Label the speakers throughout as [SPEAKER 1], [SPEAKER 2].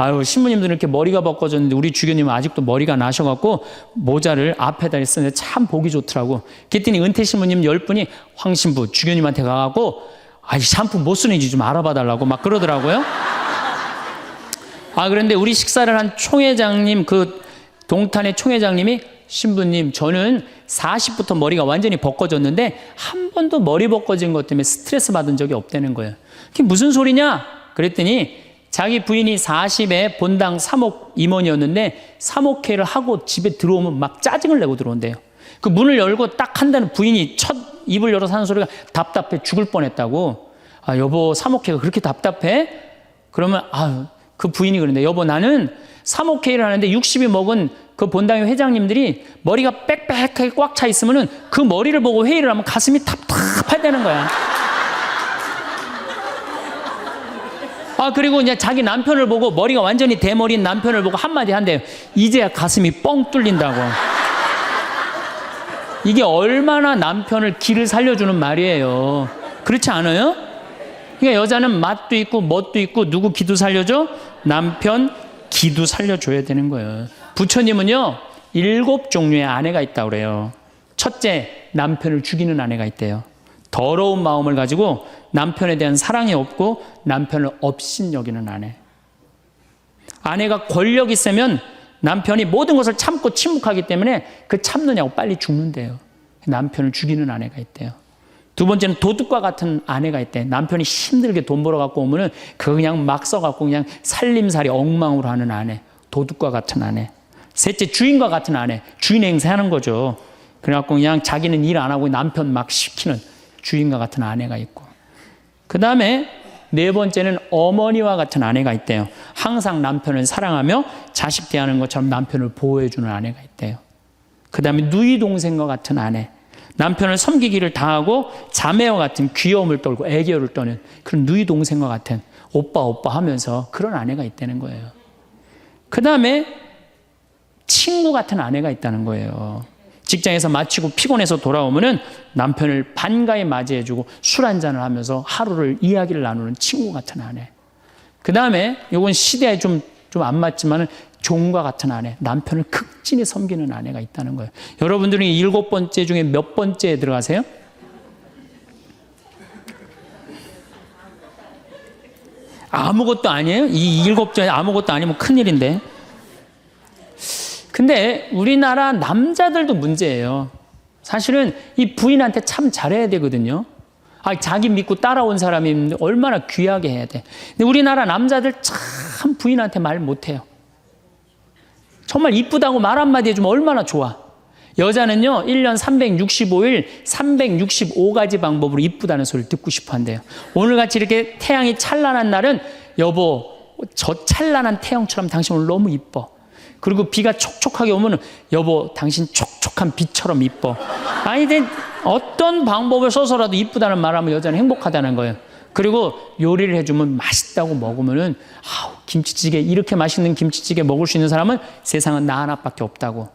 [SPEAKER 1] 아유, 신부님들은 이렇게 머리가 벗겨졌는데 우리 주교님은 아직도 머리가 나셔갖고 모자를 앞에다 쓰는데 참 보기 좋더라고. 그랬더니 은퇴 신부님 10분이 황 신부 주교님한테 가갖고 아이 샴푸 못 쓰는지 좀 알아봐 달라고 막 그러더라고요. 아, 그런데 우리 식사를 한 총회장님, 그 동탄의 총회장님이 신부님, 저는 40부터 머리가 완전히 벗겨졌는데 한 번도 머리 벗겨진 것 때문에 스트레스 받은 적이 없다는 거예요. 그게 무슨 소리냐? 그랬더니 자기 부인이 40에 본당 3옥 임원이었는데 3옥회를 하고 집에 들어오면 막 짜증을 내고 들어온대요. 그 문을 열고 딱 한다는 부인이 첫 입을 열어서 하는 소리가 답답해 죽을 뻔했다고. 아, 여보, 3옥회가 그렇게 답답해? 그러면 그 부인이 그러는데, 여보, 나는 3옥회를 하는데 60이 먹은 그 본당의 회장님들이 머리가 빽빽하게 꽉 차 있으면은 그 머리를 보고 회의를 하면 가슴이 답답하다는 거야. 아, 그리고 이제 자기 남편을 보고 머리가 완전히 대머리인 남편을 보고 한마디 한대요. 이제야 가슴이 뻥 뚫린다고. 이게 얼마나 남편을 기를 살려주는 말이에요. 그렇지 않아요? 그러니까 여자는 맛도 있고 멋도 있고 누구 기도 살려줘? 남편 기도 살려줘야 되는 거예요. 부처님은요 7종류의 아내가 있다고 그래요. 첫째, 남편을 죽이는 아내가 있대요. 더러운 마음을 가지고 남편에 대한 사랑이 없고 남편을 업신여기는 아내. 아내가 권력 있으면 남편이 모든 것을 참고 침묵하기 때문에 그 참느냐고 빨리 죽는데요. 남편을 죽이는 아내가 있대요. 두 번째는 도둑과 같은 아내가 있대. 남편이 힘들게 돈 벌어 갖고 오면은 그거 그냥 막 써갖고 그냥 살림살이 엉망으로 하는 아내. 도둑과 같은 아내. 셋째, 주인과 같은 아내. 주인 행세하는 거죠. 그래갖고 그냥 자기는 일 안 하고 남편 막 시키는 주인과 같은 아내가 있고. 그 다음에 네 번째는 어머니와 같은 아내가 있대요. 항상 남편을 사랑하며 자식 대하는 것처럼 남편을 보호해주는 아내가 있대요. 그 다음에 누이 동생과 같은 아내. 남편을 섬기기를 다하고 자매와 같은 귀여움을 떨고 애교를 떠는 그런 누이 동생과 같은 오빠 오빠 하면서 그런 아내가 있다는 거예요. 그 다음에 친구 같은 아내가 있다는 거예요. 직장에서 마치고 피곤해서 돌아오면은 남편을 반가이 맞이해주고 술 한잔을 하면서 하루를 이야기를 나누는 친구 같은 아내. 그 다음에 이건 시대에 좀 안 맞지만은 종과 같은 아내, 남편을 극진히 섬기는 아내가 있다는 거예요. 여러분들은 7번째 중에 몇 번째에 들어가세요? 아무것도 아니에요? 이 7번째 아무것도 아니면 큰일인데. 근데 우리나라 남자들도 문제예요. 사실은 이 부인한테 참 잘해야 되거든요. 자기 믿고 따라온 사람이 얼마나 귀하게 해야 돼. 근데 우리나라 남자들 참 부인한테 말 못해요. 정말 이쁘다고 말 한마디 해주면 얼마나 좋아. 여자는요 1년 365일 365가지 방법으로 이쁘다는 소리를 듣고 싶어 한대요. 오늘같이 이렇게 태양이 찬란한 날은 여보, 저 찬란한 태양처럼 당신 오늘 너무 이뻐. 그리고 비가 촉촉하게 오면 여보, 당신 촉촉한 비처럼 이뻐. 아니, 어떤 방법을 써서라도 이쁘다는 말하면 여자는 행복하다는 거예요. 그리고 요리를 해주면 맛있다고 먹으면은 김치찌개, 이렇게 맛있는 김치찌개 먹을 수 있는 사람은 세상은 나 하나밖에 없다고.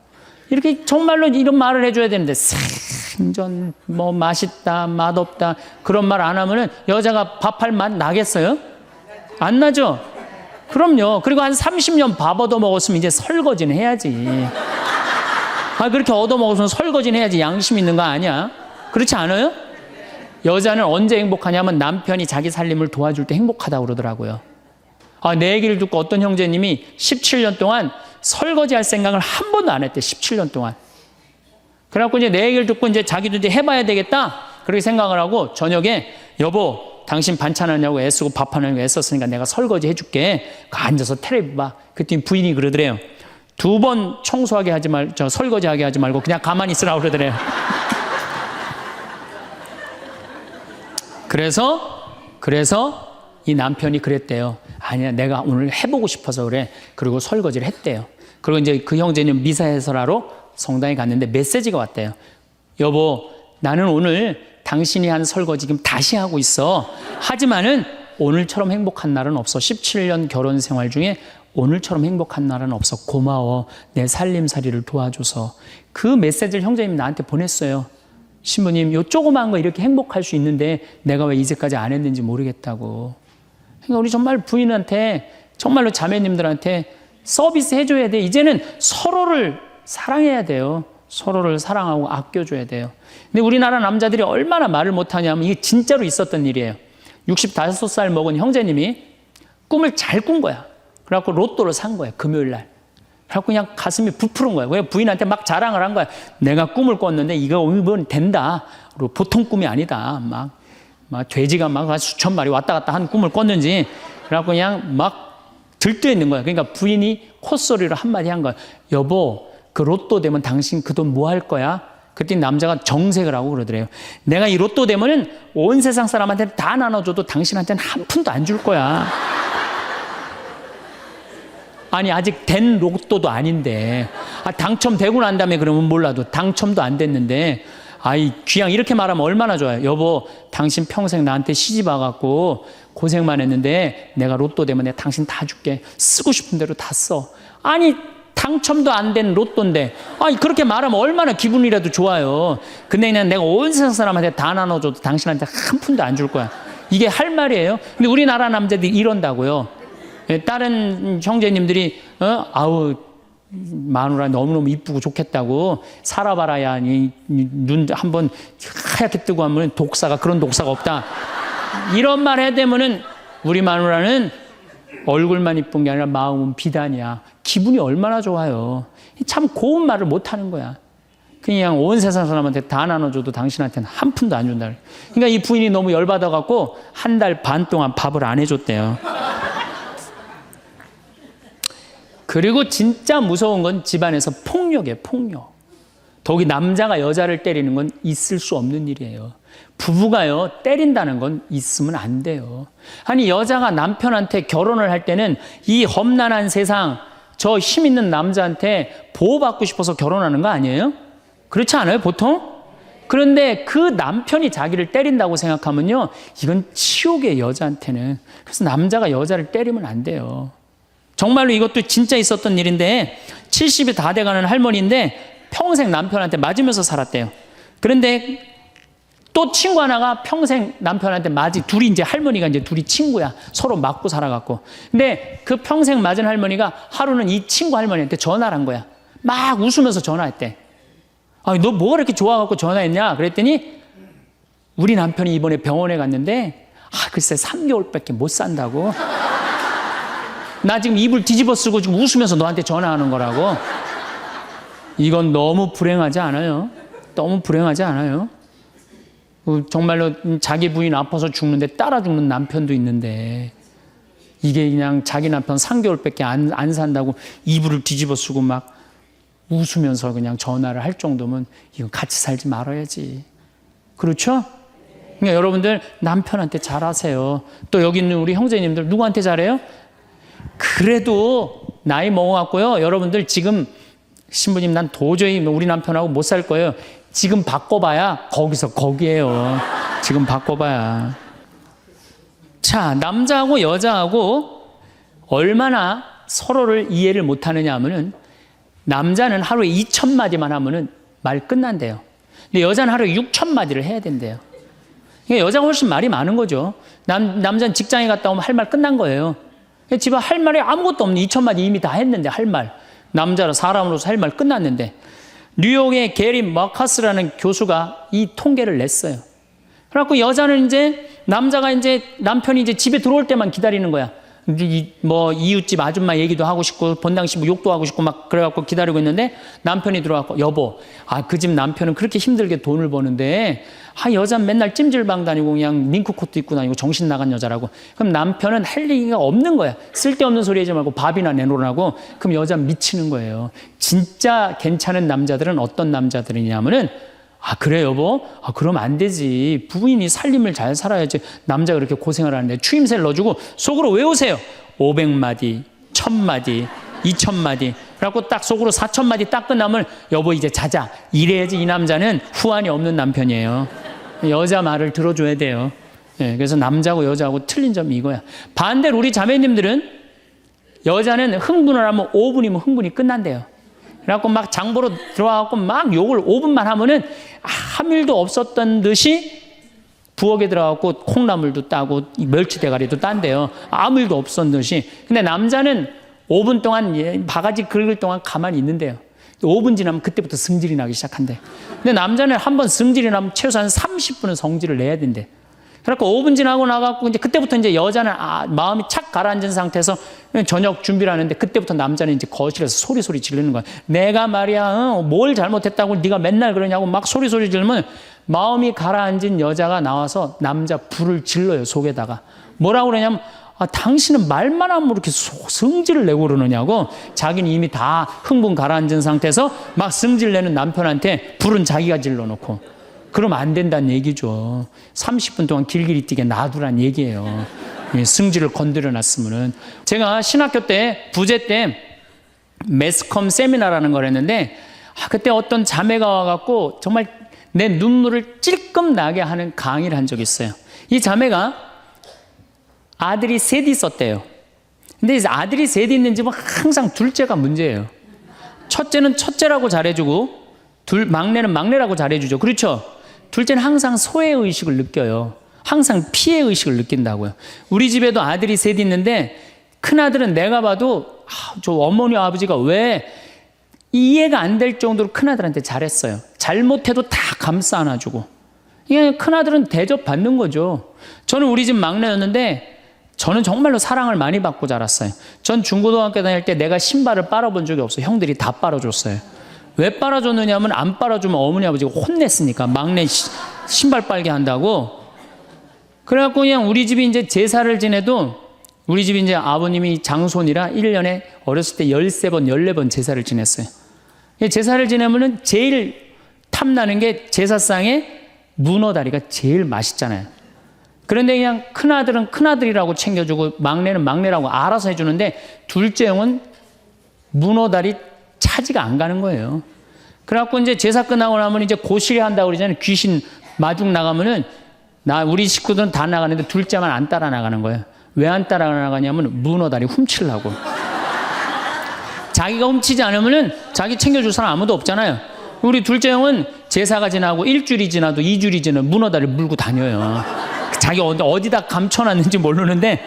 [SPEAKER 1] 이렇게 정말로 이런 말을 해줘야 되는데 생전 뭐 맛있다, 맛없다 그런 말 안 하면은 여자가 밥할 맛 나겠어요? 안 나죠? 그럼요. 그리고 한 30년 밥 얻어먹었으면 이제 설거지는 해야지. 그렇게 얻어먹었으면 설거지는 해야지. 양심 있는 거 아니야? 그렇지 않아요? 여자는 언제 행복하냐면 남편이 자기 살림을 도와줄 때 행복하다고 그러더라고요. 내 얘기를 듣고 어떤 형제님이 17년 동안 설거지할 생각을 한 번도 안 했대. 17년 동안. 그래갖고 이제 내 얘기를 듣고 이제 자기도 이제 해봐야 되겠다. 그렇게 생각을 하고 저녁에 여보, 당신 반찬하냐고 애쓰고 밥하냐고 애썼으니까 내가 설거지 해줄게. 앉아서 텔레비 봐. 그랬더니 부인이 그러더래요. 2번 청소하게 하지 설거지하게 하지 말고 그냥 가만히 있으라고 그러더래요. 그래서 이 남편이 그랬대요. 아니야, 내가 오늘 해보고 싶어서 그래. 그리고 설거지를 했대요. 그리고 이제 그 형제는 미사 해설하러 성당에 갔는데 메시지가 왔대요. 여보, 나는 오늘 당신이 한 설거지 지금 다시 하고 있어. 하지만은 오늘처럼 행복한 날은 없어. 17년 결혼 생활 중에 오늘처럼 행복한 날은 없어. 고마워. 내 살림살이를 도와줘서. 그 메시지를 형제님이 나한테 보냈어요. 신부님, 요 조그마한 거 이렇게 행복할 수 있는데 내가 왜 이제까지 안 했는지 모르겠다고. 그러니까 우리 정말 부인한테 정말로 자매님들한테 서비스 해줘야 돼. 이제는 서로를 사랑해야 돼요. 서로를 사랑하고 아껴줘야 돼요. 근데 우리나라 남자들이 얼마나 말을 못하냐면 이게 진짜로 있었던 일이에요. 65살 먹은 형제님이 꿈을 잘 꾼 거야. 그래갖고 로또를 산 거야, 금요일 날. 그래갖고 그냥 가슴이 부풀은 거야. 왜 부인한테 막 자랑을 한 거야. 내가 꿈을 꿨는데 이건 된다. 그리고 보통 꿈이 아니다. 막 돼지가 막 수천 마리 왔다 갔다 한 꿈을 꿨는지. 그래갖고 그냥 막 들떠 있는 거야. 그러니까 부인이 콧소리로 한마디 한 거야. 여보, 그 로또 되면 당신 그 돈 뭐 할 거야? 그때 남자가 정색을 하고 그러더래요. 내가 이 로또 되면은 온 세상 사람한테 다 나눠줘도 당신한테는 한 푼도 안 줄 거야. 아니, 아직 된 로또도 아닌데. 당첨되고 난 다음에 그러면 몰라도 당첨도 안 됐는데. 귀양 이렇게 말하면 얼마나 좋아요. 여보, 당신 평생 나한테 시집 와갖고 고생만 했는데 내가 로또 되면 내가 당신 다 줄게. 쓰고 싶은 대로 다 써. 아니, 당첨도 안 된 로또인데. 그렇게 말하면 얼마나 기분이라도 좋아요. 근데 그냥 내가 온 세상 사람한테 다 나눠줘도 당신한테 한 푼도 안 줄 거야. 이게 할 말이에요. 근데 우리나라 남자들이 이런다고요. 다른 형제님들이 마누라 너무너무 이쁘고 좋겠다고 살아봐라야 눈 한번 하얗게 뜨고 하면 그런 독사가 없다. 이런 말 해야 되면은 우리 마누라는 얼굴만 이쁜 게 아니라 마음은 비단이야. 기분이 얼마나 좋아요. 참 고운 말을 못하는 거야. 그냥 온 세상 사람한테 다 나눠줘도 당신한테는 한 푼도 안 준다. 그러니까 이 부인이 너무 열받아갖고 한 달 반 동안 밥을 안 해줬대요. 그리고 진짜 무서운 건 집안에서 폭력이에요. 폭력. 더욱이 남자가 여자를 때리는 건 있을 수 없는 일이에요. 부부가요, 때린다는 건 있으면 안 돼요. 아니, 여자가 남편한테 결혼을 할 때는 이 험난한 세상, 저 힘 있는 남자한테 보호받고 싶어서 결혼하는 거 아니에요? 그렇지 않아요, 보통? 그런데 그 남편이 자기를 때린다고 생각하면요, 이건 치욕이에요, 여자한테는. 그래서 남자가 여자를 때리면 안 돼요. 정말로 이것도 진짜 있었던 일인데 70이 다 돼가는 할머니인데 평생 남편한테 맞으면서 살았대요. 그런데 또 친구 하나가 평생 남편한테 둘이 이제 할머니가 이제 둘이 친구야. 서로 맞고 살아갖고. 근데 그 평생 맞은 할머니가 하루는 이 친구 할머니한테 전화를 한 거야. 막 웃으면서 전화했대. 너 뭐가 이렇게 좋아갖고 전화했냐? 그랬더니 우리 남편이 이번에 병원에 갔는데 글쎄 3개월밖에 못 산다고. 나 지금 입을 뒤집어 쓰고 지금 웃으면서 너한테 전화하는 거라고. 이건 너무 불행하지 않아요? 너무 불행하지 않아요? 정말로 자기 부인 아파서 죽는데 따라 죽는 남편도 있는데 이게 그냥 자기 남편 3개월밖에 안 산다고 이불을 뒤집어 쓰고 막 웃으면서 그냥 전화를 할 정도면 이건 같이 살지 말아야지. 그렇죠? 그러니까 여러분들 남편한테 잘하세요. 또 여기 있는 우리 형제님들 누구한테 잘해요? 그래도 나이 먹어갖고요. 여러분들 지금 신부님 난 도저히 우리 남편하고 못 살 거예요. 지금 바꿔봐야 거기서 거기에요. 지금 바꿔봐야. 자, 남자하고 여자하고 얼마나 서로를 이해를 못하느냐 하면은 남자는 하루에 2,000마디만 하면은 말 끝난대요. 근데 여자는 하루에 6,000마디를 해야 된대요. 그러니까 여자가 훨씬 말이 많은 거죠. 남자는 직장에 갔다 오면 할 말 끝난 거예요. 집에 할 말이 아무것도 없는 2,000마디 이미 다 했는데 할 말. 남자로 사람으로서 할 말 끝났는데 뉴욕의 게리 머카스라는 교수가 이 통계를 냈어요. 그래갖고 여자는 남자가 남편이 집에 들어올 때만 기다리는 거야. 뭐 이웃집 아줌마 얘기도 하고 싶고 본당시 뭐 욕도 하고 싶고 막 그래갖고 기다리고 있는데 남편이 들어와서 여보, 그 집 남편은 그렇게 힘들게 돈을 버는데 여자는 맨날 찜질방 다니고 그냥 밍크코트 입고 다니고 정신 나간 여자라고. 그럼 남편은 할 얘기가 없는 거야. 쓸데없는 소리 하지 말고 밥이나 내놓으라고. 그럼 여자는 미치는 거예요. 진짜 괜찮은 남자들은 어떤 남자들이냐면은 그래 여보? 그럼 안 되지. 부인이 살림을 잘 살아야지. 남자가 그렇게 고생을 하는데 추임새를 넣어주고 속으로 외우세요. 500마디, 1000마디, 2000마디. 그래갖고 딱 속으로 4000마디 딱 끝나면 여보 이제 자자. 이래야지 이 남자는 후환이 없는 남편이에요. 여자 말을 들어줘야 돼요. 그래서 남자하고 여자하고 틀린 점이 이거야. 반대로 우리 자매님들은 여자는 흥분을 하면 5분이면 흥분이 끝난대요. 그래갖고 막 장보러 들어와갖고 막 욕을 5분만 하면은 아무 일도 없었던 듯이 부엌에 들어가고 콩나물도 따고 멸치 대가리도 딴대요. 아무 일도 없었듯이. 근데 남자는 5분 동안 바가지 긁을 동안 가만히 있는데요. 5분 지나면 그때부터 승질이 나기 시작한대. 근데 남자는 한번 승질이 나면 최소한 30분은 성질을 내야 된대. 그래갖고 5분 지나고 나가고 이제 그때부터 이제 여자는 마음이 착 가라앉은 상태에서 저녁 준비를 하는데 그때부터 남자는 이제 거실에서 소리 지르는 거야. 내가 말이야 뭘 잘못했다고 네가 맨날 그러냐고 막 소리 지르면 마음이 가라앉은 여자가 나와서 남자 불을 질러요, 속에다가. 뭐라고 그러냐면 당신은 말만 하면 이렇게 성질을 내고 그러느냐고. 자기는 이미 다 흥분 가라앉은 상태에서 막 성질 내는 남편한테 불은 자기가 질러놓고. 그러면 안 된다는 얘기죠. 30분 동안 길길이 뛰게 놔두란 얘기예요. 승질을 건드려 놨으면은. 제가 신학교 때 부제 때 매스컴 세미나라는 걸 했는데 그때 어떤 자매가 와갖고 정말 내 눈물을 찔끔 나게 하는 강의를 한 적이 있어요. 이 자매가 아들이 셋 있었대요. 근데 아들이 셋 있는 집은 항상 둘째가 문제예요. 첫째는 첫째라고 잘해주고 막내는 막내라고 잘해주죠. 그렇죠? 둘째는 항상 소외의식을 느껴요. 항상 피해의식을 느낀다고요. 우리 집에도 아들이 셋 있는데 큰아들은 내가 봐도 저 어머니 아버지가 왜 이해가 안 될 정도로 큰아들한테 잘했어요. 잘못해도 다 감싸 안아주고. 이게 큰아들은 대접받는 거죠. 저는 우리 집 막내였는데 저는 정말로 사랑을 많이 받고 자랐어요. 전 중고등학교 다닐 때 내가 신발을 빨아본 적이 없어요. 형들이 다 빨아줬어요. 왜 빨아줬느냐면 안 빨아주면 어머니 아버지가 혼냈으니까 막내 신발 빨게 한다고. 그래갖고 그냥 우리 집이 이제 제사를 지내도 우리 집이 이제 아버님이 장손이라 1년에 어렸을 때 13번, 14번 제사를 지냈어요. 제사를 지내면은 제일 탐나는 게 제사상에 문어다리가 제일 맛있잖아요. 그런데 그냥 큰아들은 큰아들이라고 챙겨주고 막내는 막내라고 알아서 해주는데 둘째 형은 문어다리 차지가 안 가는 거예요. 그래갖고 이제 제사 끝나고 나면 이제 고시리 한다고 그러잖아요. 귀신 마중 나가면은 우리 식구들은 다 나가는데 둘째만 안 따라 나가는 거예요. 왜 안 따라 나가냐면 문어다리 훔치려고. 자기가 훔치지 않으면은 자기 챙겨줄 사람 아무도 없잖아요. 우리 둘째 형은 제사가 지나고 일주일이 지나도 2주일이 지나도 문어다리 물고 다녀요. 자기 어디다 감춰놨는지 모르는데.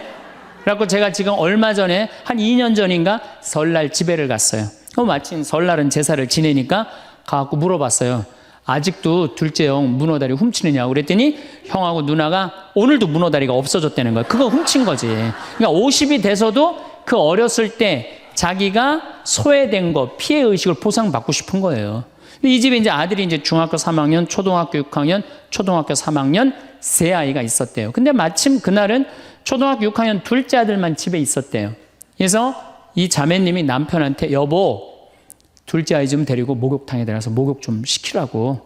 [SPEAKER 1] 그래갖고 제가 지금 얼마 전에 한 2년 전인가 설날 집회를 갔어요. 마침 설날은 제사를 지내니까 가갖고 물어봤어요. 아직도 둘째 형 문어다리 훔치느냐고 그랬더니 형하고 누나가 오늘도 문어다리가 없어졌다는 거예요. 그거 훔친 거지. 그러니까 50이 돼서도 그 어렸을 때 자기가 소외된 거, 피해의식을 보상받고 싶은 거예요. 근데 이 집에 이제 아들이 이제 중학교 3학년, 초등학교 6학년, 초등학교 3학년 세 아이가 있었대요. 근데 마침 그날은 초등학교 6학년 둘째 아들만 집에 있었대요. 그래서 이 자매님이 남편한테 여보 둘째 아이 좀 데리고 목욕탕에 들어가서 목욕 좀 시키라고.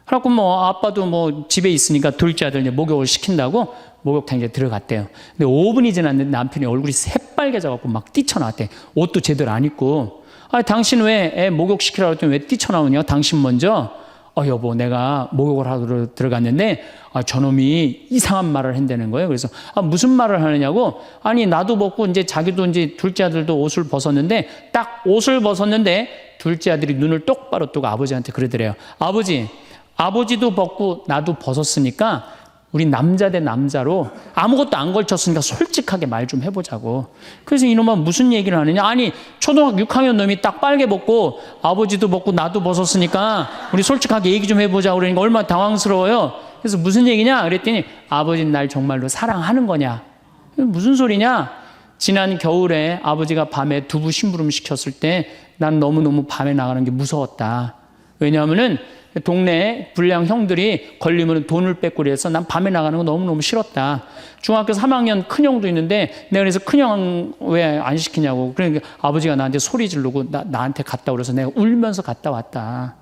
[SPEAKER 1] 그래갖고 뭐 아빠도 뭐 집에 있으니까 둘째 아들 이제 목욕을 시킨다고 목욕탕에 이제 들어갔대요. 근데 5분이 지났는데 남편이 얼굴이 새빨개져갖고 막 뛰쳐나왔대. 옷도 제대로 안 입고. 당신 왜 애 목욕 시키라고 했더니 왜 뛰쳐나오냐? 당신 먼저. 여보 내가 목욕을 하러 들어갔는데 저놈이 이상한 말을 한다는 거예요. 그래서 무슨 말을 하느냐고. 아니 나도 벗고 이제 자기도 이제 둘째 아들도 옷을 벗었는데 딱 옷을 벗었는데 둘째 아들이 눈을 똑바로 뜨고 아버지한테 그러더래요. 아버지도 벗고 나도 벗었으니까 우리 남자 대 남자로 아무것도 안 걸쳤으니까 솔직하게 말 좀 해보자고. 그래서 이놈은 무슨 얘기를 하느냐. 아니 초등학교 6학년 놈이 딱 빨개 벗고 아버지도 벗고 나도 벗었으니까 우리 솔직하게 얘기 좀 해보자고. 그러니까 얼마나 당황스러워요. 그래서 무슨 얘기냐 그랬더니 아버지는 날 정말로 사랑하는 거냐. 무슨 소리냐. 지난 겨울에 아버지가 밤에 두부 심부름 시켰을 때 난 너무너무 밤에 나가는 게 무서웠다. 왜냐하면은 동네에 불량 형들이 걸리면 돈을 뺏고 그래서 난 밤에 나가는 거 너무너무 싫었다. 중학교 3학년 큰형도 있는데 내가 그래서 큰형 왜 안 시키냐고. 그러니까 아버지가 나한테 소리 지르고 나한테 갔다 그래서 내가 울면서 갔다 왔다.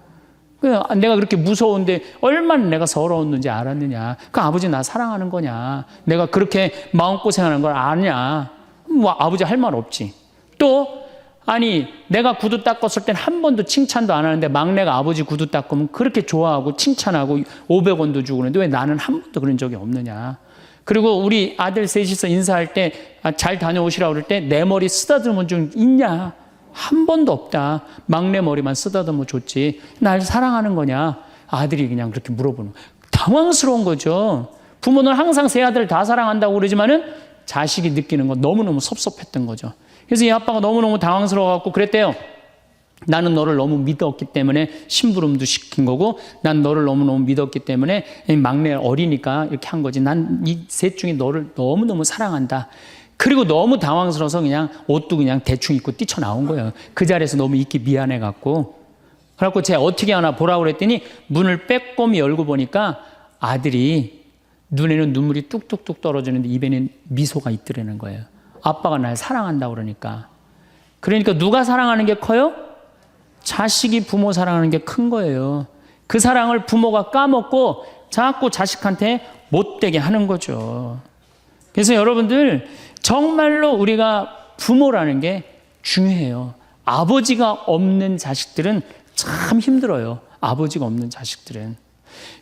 [SPEAKER 1] 내가 그렇게 무서운데 얼마나 내가 서러웠는지 알았느냐. 그 아버지 나 사랑하는 거냐. 내가 그렇게 마음고생하는 걸 아냐. 뭐 아버지 할 말 없지. 또 아니 내가 구두 닦았을 땐 한 번도 칭찬도 안 하는데 막내가 아버지 구두 닦으면 그렇게 좋아하고 칭찬하고 500원도 주고 그러는데 왜 나는 한 번도 그런 적이 없느냐. 그리고 우리 아들 셋이서 인사할 때 잘 다녀오시라고 그럴 때 내 머리 쓰다듬은 적 있냐. 한 번도 없다. 막내 머리만 쓰다듬어 줬지. 날 사랑하는 거냐. 아들이 그냥 그렇게 물어보는 거예요. 당황스러운 거죠. 부모는 항상 세 아들 다 사랑한다고 그러지만은 자식이 느끼는 건 너무너무 섭섭했던 거죠. 그래서 이 아빠가 너무너무 당황스러워갖고 그랬대요. 나는 너를 너무 믿었기 때문에 심부름도 시킨 거고, 난 너를 너무너무 믿었기 때문에 막내 어리니까 이렇게 한 거지. 난 이 셋 중에 너를 너무너무 사랑한다. 그리고 너무 당황스러워서 그냥 옷도 그냥 대충 입고 뛰쳐나온 거예요. 그 자리에서 너무 있기 미안해갖고. 그래갖고 제가 어떻게 하나 보라고 그랬더니 문을 빼꼼히 열고 보니까 아들이 눈에는 눈물이 뚝뚝뚝 떨어지는데 입에는 미소가 있더라는 거예요. 아빠가 날 사랑한다고 그러니까. 그러니까 누가 사랑하는 게 커요? 자식이 부모 사랑하는 게 큰 거예요. 그 사랑을 부모가 까먹고 자꾸 자식한테 못되게 하는 거죠. 그래서 여러분들 정말로 우리가 부모라는 게 중요해요. 아버지가 없는 자식들은 참 힘들어요. 아버지가 없는 자식들은.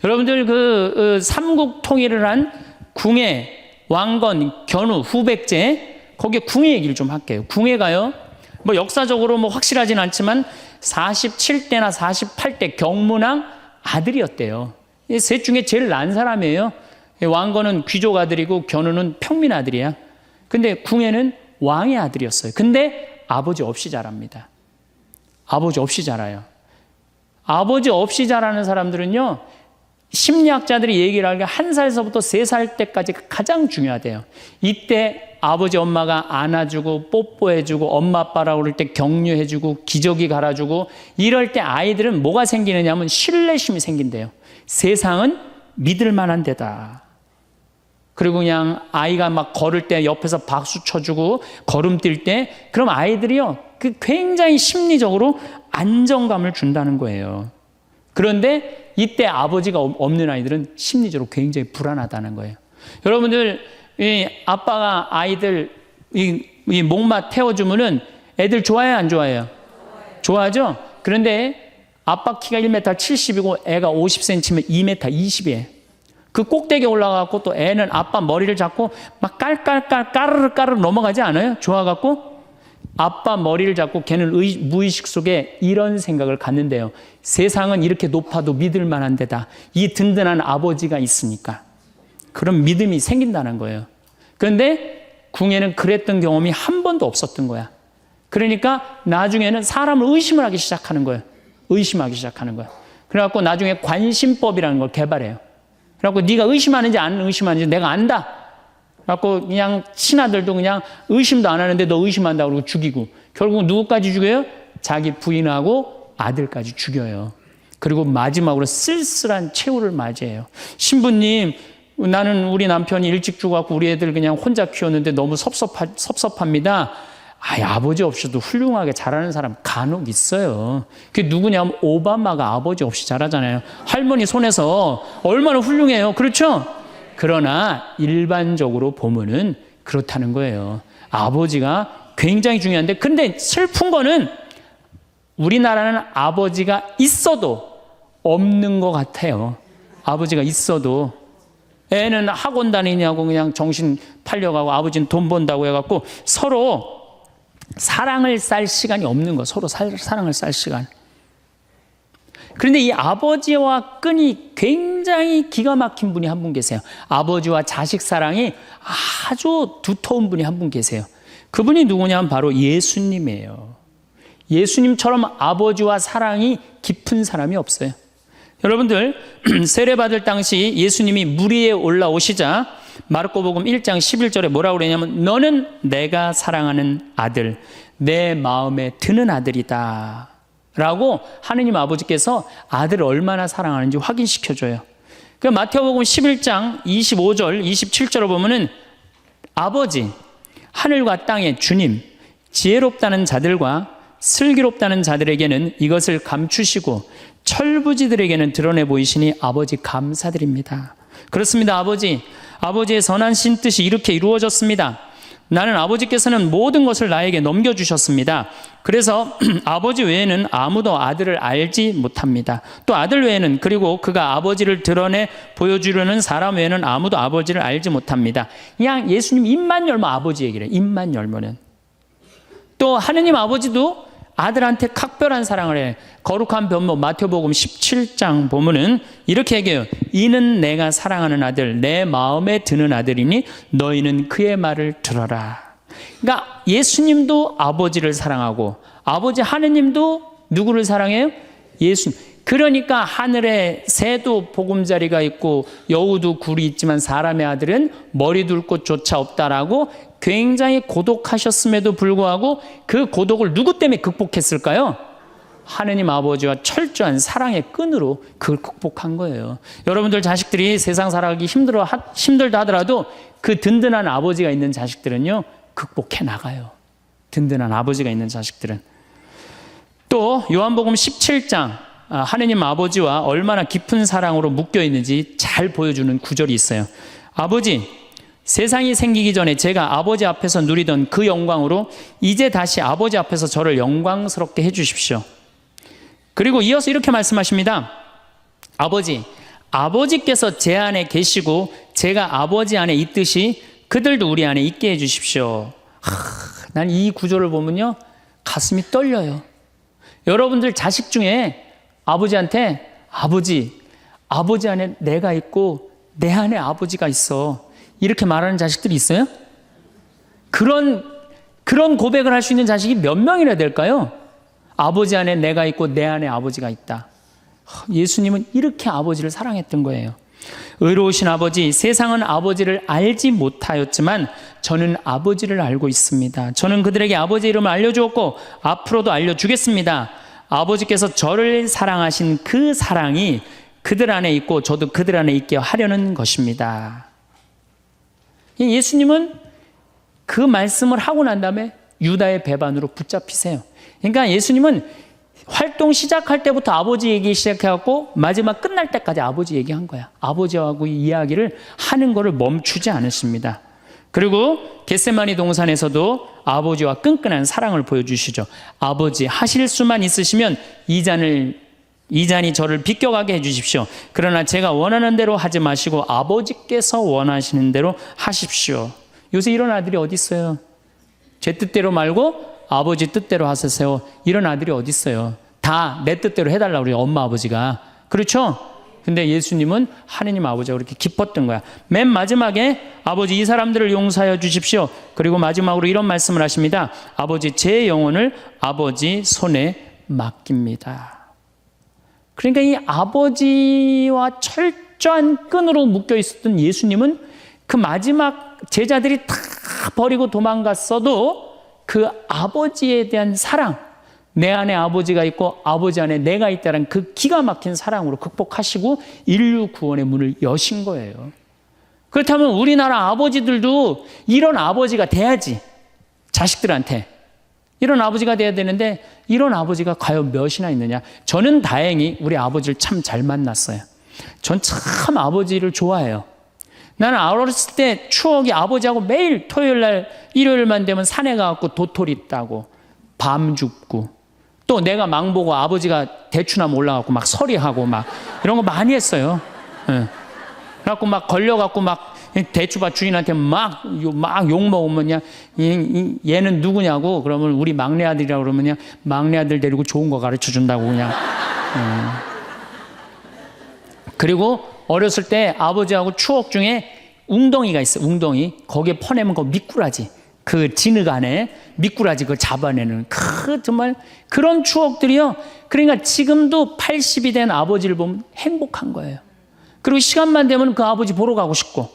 [SPEAKER 1] 여러분들 그 삼국 통일을 한 궁예, 왕건, 견우, 후백제, 거기에 궁예 얘기를 좀 할게요. 궁예가요, 뭐 역사적으로 뭐 확실하진 않지만 47대나 48대 경문왕 아들이었대요. 셋 중에 제일 난 사람이에요. 왕건은 귀족 아들이고 견우는 평민 아들이야. 근데 궁예는 왕의 아들이었어요. 근데 아버지 없이 자랍니다. 아버지 없이 자라요. 아버지 없이 자라는 사람들은요, 심리학자들이 얘기를 하기에 1살서부터 3살 때까지가 가장 중요하대요. 이때 아버지 엄마가 안아주고 뽀뽀해주고 엄마 아빠라고 그럴 때 격려해주고 기저귀 갈아주고 이럴 때 아이들은 뭐가 생기느냐면 신뢰심이 생긴대요. 세상은 믿을 만한 데다. 그리고 그냥 아이가 막 걸을 때 옆에서 박수 쳐주고 걸음 뛸 때 그럼 아이들이요, 그 굉장히 심리적으로 안정감을 준다는 거예요. 그런데 이때 아버지가 없는 아이들은 심리적으로 굉장히 불안하다는 거예요. 여러분들, 이 아빠가 아이들 이 목마 태워주면은 애들 좋아해요, 안 좋아해요? 좋아하죠? 그런데 아빠 키가 1m 70이고 애가 50cm면 2m 20이에요. 그 꼭대기에 올라가고 또 애는 아빠 머리를 잡고 막 깔깔깔 까르르 넘어가지 않아요? 좋아갖고 아빠 머리를 잡고 걔는 무의식 속에 이런 생각을 갖는데요. 세상은 이렇게 높아도 믿을 만한 데다. 이 든든한 아버지가 있으니까. 그런 믿음이 생긴다는 거예요. 그런데 궁예는 그랬던 경험이 한 번도 없었던 거야. 그러니까 나중에는 사람을 의심을 하기 시작하는 거예요. 의심하기 시작하는 거예요. 그래갖고 나중에 관심법이라는 걸 개발해요. 그래갖고 네가 의심하는지 안 의심하는지 내가 안다. 그래갖고 그냥 친아들도 그냥 의심도 안 하는데 너 의심한다고 그러고 죽이고, 결국 누구까지 죽여요? 자기 부인하고 아들까지 죽여요. 그리고 마지막으로 쓸쓸한 최후를 맞이해요. 신부님, 나는 우리 남편이 일찍 죽어갖고 우리 애들 그냥 혼자 키웠는데 너무 섭섭합니다. 아버지 없이도 훌륭하게 자라는 사람 간혹 있어요. 그게 누구냐면 오바마가 아버지 없이 자라잖아요. 할머니 손에서 얼마나 훌륭해요. 그렇죠? 그러나 일반적으로 보면은 그렇다는 거예요. 아버지가 굉장히 중요한데, 근데 슬픈 거는 우리나라는 아버지가 있어도 없는 것 같아요. 아버지가 있어도 애는 학원 다니냐고 그냥 정신 팔려가고 아버지는 돈 번다고 해갖고 서로 사랑을 쌀 시간이 없는 거, 서로 사랑을 쌀 시간. 그런데 이 아버지와 끈이 굉장히 기가 막힌 분이 한 분 계세요. 아버지와 자식 사랑이 아주 두터운 분이 한 분 계세요. 그분이 누구냐면 바로 예수님이에요. 예수님처럼 아버지와 사랑이 깊은 사람이 없어요. 여러분들, 세례받을 당시 예수님이 물 위에 올라오시자 마르코복음 1장 11절에 뭐라고 그러냐면 너는 내가 사랑하는 아들, 내 마음에 드는 아들이다 라고 하느님 아버지께서 아들을 얼마나 사랑하는지 확인시켜줘요. 그 마태복음 11장 25절 27절을 보면은 아버지, 하늘과 땅의 주님, 지혜롭다는 자들과 슬기롭다는 자들에게는 이것을 감추시고 철부지들에게는 드러내 보이시니 아버지 감사드립니다. 그렇습니다. 아버지의 선하신 뜻이 이렇게 이루어졌습니다. 나는 아버지께서는 모든 것을 나에게 넘겨주셨습니다. 그래서 아버지 외에는 아무도 아들을 알지 못합니다. 또 아들 외에는, 그리고 그가 아버지를 드러내 보여주려는 사람 외에는 아무도 아버지를 알지 못합니다. 그냥 예수님 입만 열면 아버지 얘기를 해요. 입만 열면은. 또 하느님 아버지도 아들한테 각별한 사랑을 해. 거룩한 변모 마태복음 17장 보면은 이렇게 얘기해요. 이는 내가 사랑하는 아들, 내 마음에 드는 아들이니 너희는 그의 말을 들어라. 그러니까 예수님도 아버지를 사랑하고 아버지 하느님도 누구를 사랑해요? 예수님. 그러니까 하늘에 새도 보금자리가 있고 여우도 굴이 있지만 사람의 아들은 머리 둘 곳조차 없다라고 굉장히 고독하셨음에도 불구하고 그 고독을 누구 때문에 극복했을까요? 하느님 아버지와 철저한 사랑의 끈으로 그걸 극복한 거예요. 여러분들 자식들이 세상 살아가기 힘들다 하더라도 그 든든한 아버지가 있는 자식들은요, 극복해 나가요. 든든한 아버지가 있는 자식들은. 또 요한복음 17장 하느님 아버지와 얼마나 깊은 사랑으로 묶여 있는지 잘 보여주는 구절이 있어요. 아버지, 세상이 생기기 전에 제가 아버지 앞에서 누리던 그 영광으로 이제 다시 아버지 앞에서 저를 영광스럽게 해주십시오. 그리고 이어서 이렇게 말씀하십니다. 아버지, 아버지께서 제 안에 계시고 제가 아버지 안에 있듯이 그들도 우리 안에 있게 해주십시오. 난 이 구절을 보면요, 가슴이 떨려요. 여러분들 자식 중에 아버지한테 아버지 안에 내가 있고 내 안에 아버지가 있어, 이렇게 말하는 자식들이 있어요? 그런 고백을 할 수 있는 자식이 몇 명이나 될까요? 아버지 안에 내가 있고 내 안에 아버지가 있다. 예수님은 이렇게 아버지를 사랑했던 거예요. 의로우신 아버지, 세상은 아버지를 알지 못하였지만 저는 아버지를 알고 있습니다. 저는 그들에게 아버지 이름을 알려주었고 앞으로도 알려주겠습니다. 아버지께서 저를 사랑하신 그 사랑이 그들 안에 있고 저도 그들 안에 있게 하려는 것입니다. 예수님은 그 말씀을 하고 난 다음에 유다의 배반으로 붙잡히세요. 그러니까 예수님은 활동 시작할 때부터 아버지 얘기 시작해갖고 마지막 끝날 때까지 아버지 얘기한 거야. 아버지하고 이야기를 하는 거를 멈추지 않으십니다. 그리고 겟세마니 동산에서도 아버지와 끈끈한 사랑을 보여주시죠. 아버지, 하실 수만 있으시면 이 잔이 저를 비껴가게 해주십시오. 그러나 제가 원하는 대로 하지 마시고 아버지께서 원하시는 대로 하십시오. 요새 이런 아들이 어디 있어요? 제 뜻대로 말고 아버지 뜻대로 하세요. 이런 아들이 어디 있어요? 다 내 뜻대로 해달라고 그래요, 엄마 아버지가. 그렇죠? 근데 예수님은 하느님 아버지가 그렇게 기뻤던 거야. 맨 마지막에 아버지, 이 사람들을 용서하여 주십시오. 그리고 마지막으로 이런 말씀을 하십니다. 아버지, 제 영혼을 아버지 손에 맡깁니다. 그러니까 이 아버지와 철저한 끈으로 묶여 있었던 예수님은 그 마지막 제자들이 다 버리고 도망갔어도 그 아버지에 대한 사랑, 내 안에 아버지가 있고 아버지 안에 내가 있다는 그 기가 막힌 사랑으로 극복하시고 인류 구원의 문을 여신 거예요. 그렇다면 우리나라 아버지들도 이런 아버지가 돼야지. 자식들한테 이런 아버지가 돼야 되는데 이런 아버지가 과연 몇이나 있느냐. 저는 다행히 우리 아버지를 참 잘 만났어요. 전 참 아버지를 좋아해요. 나는 어렸을 때 추억이 아버지하고 매일 토요일날 일요일만 되면 산에 가갖고 도토리 따고 밤 줍고 또 내가 망보고 아버지가 대추나무 올라가고 막 서리하고 막 이런 거 많이 했어요. 예. 그래갖고 막 걸려갖고 막 대추밭 주인한테 막 욕먹으면 얘는 누구냐고 그러면 우리 막내 아들이라고 그러면 그냥 막내 아들 데리고 좋은 거 가르쳐 준다고 그냥. 그리고 어렸을 때 아버지하고 추억 중에 웅덩이가 있어요. 웅덩이. 거기에 퍼내면 그 미꾸라지. 그 진흙 안에 미꾸라지 그걸 잡아내는 정말 그런 추억들이요. 그러니까 지금도 80이 된 아버지를 보면 행복한 거예요. 그리고 시간만 되면 그 아버지 보러 가고 싶고.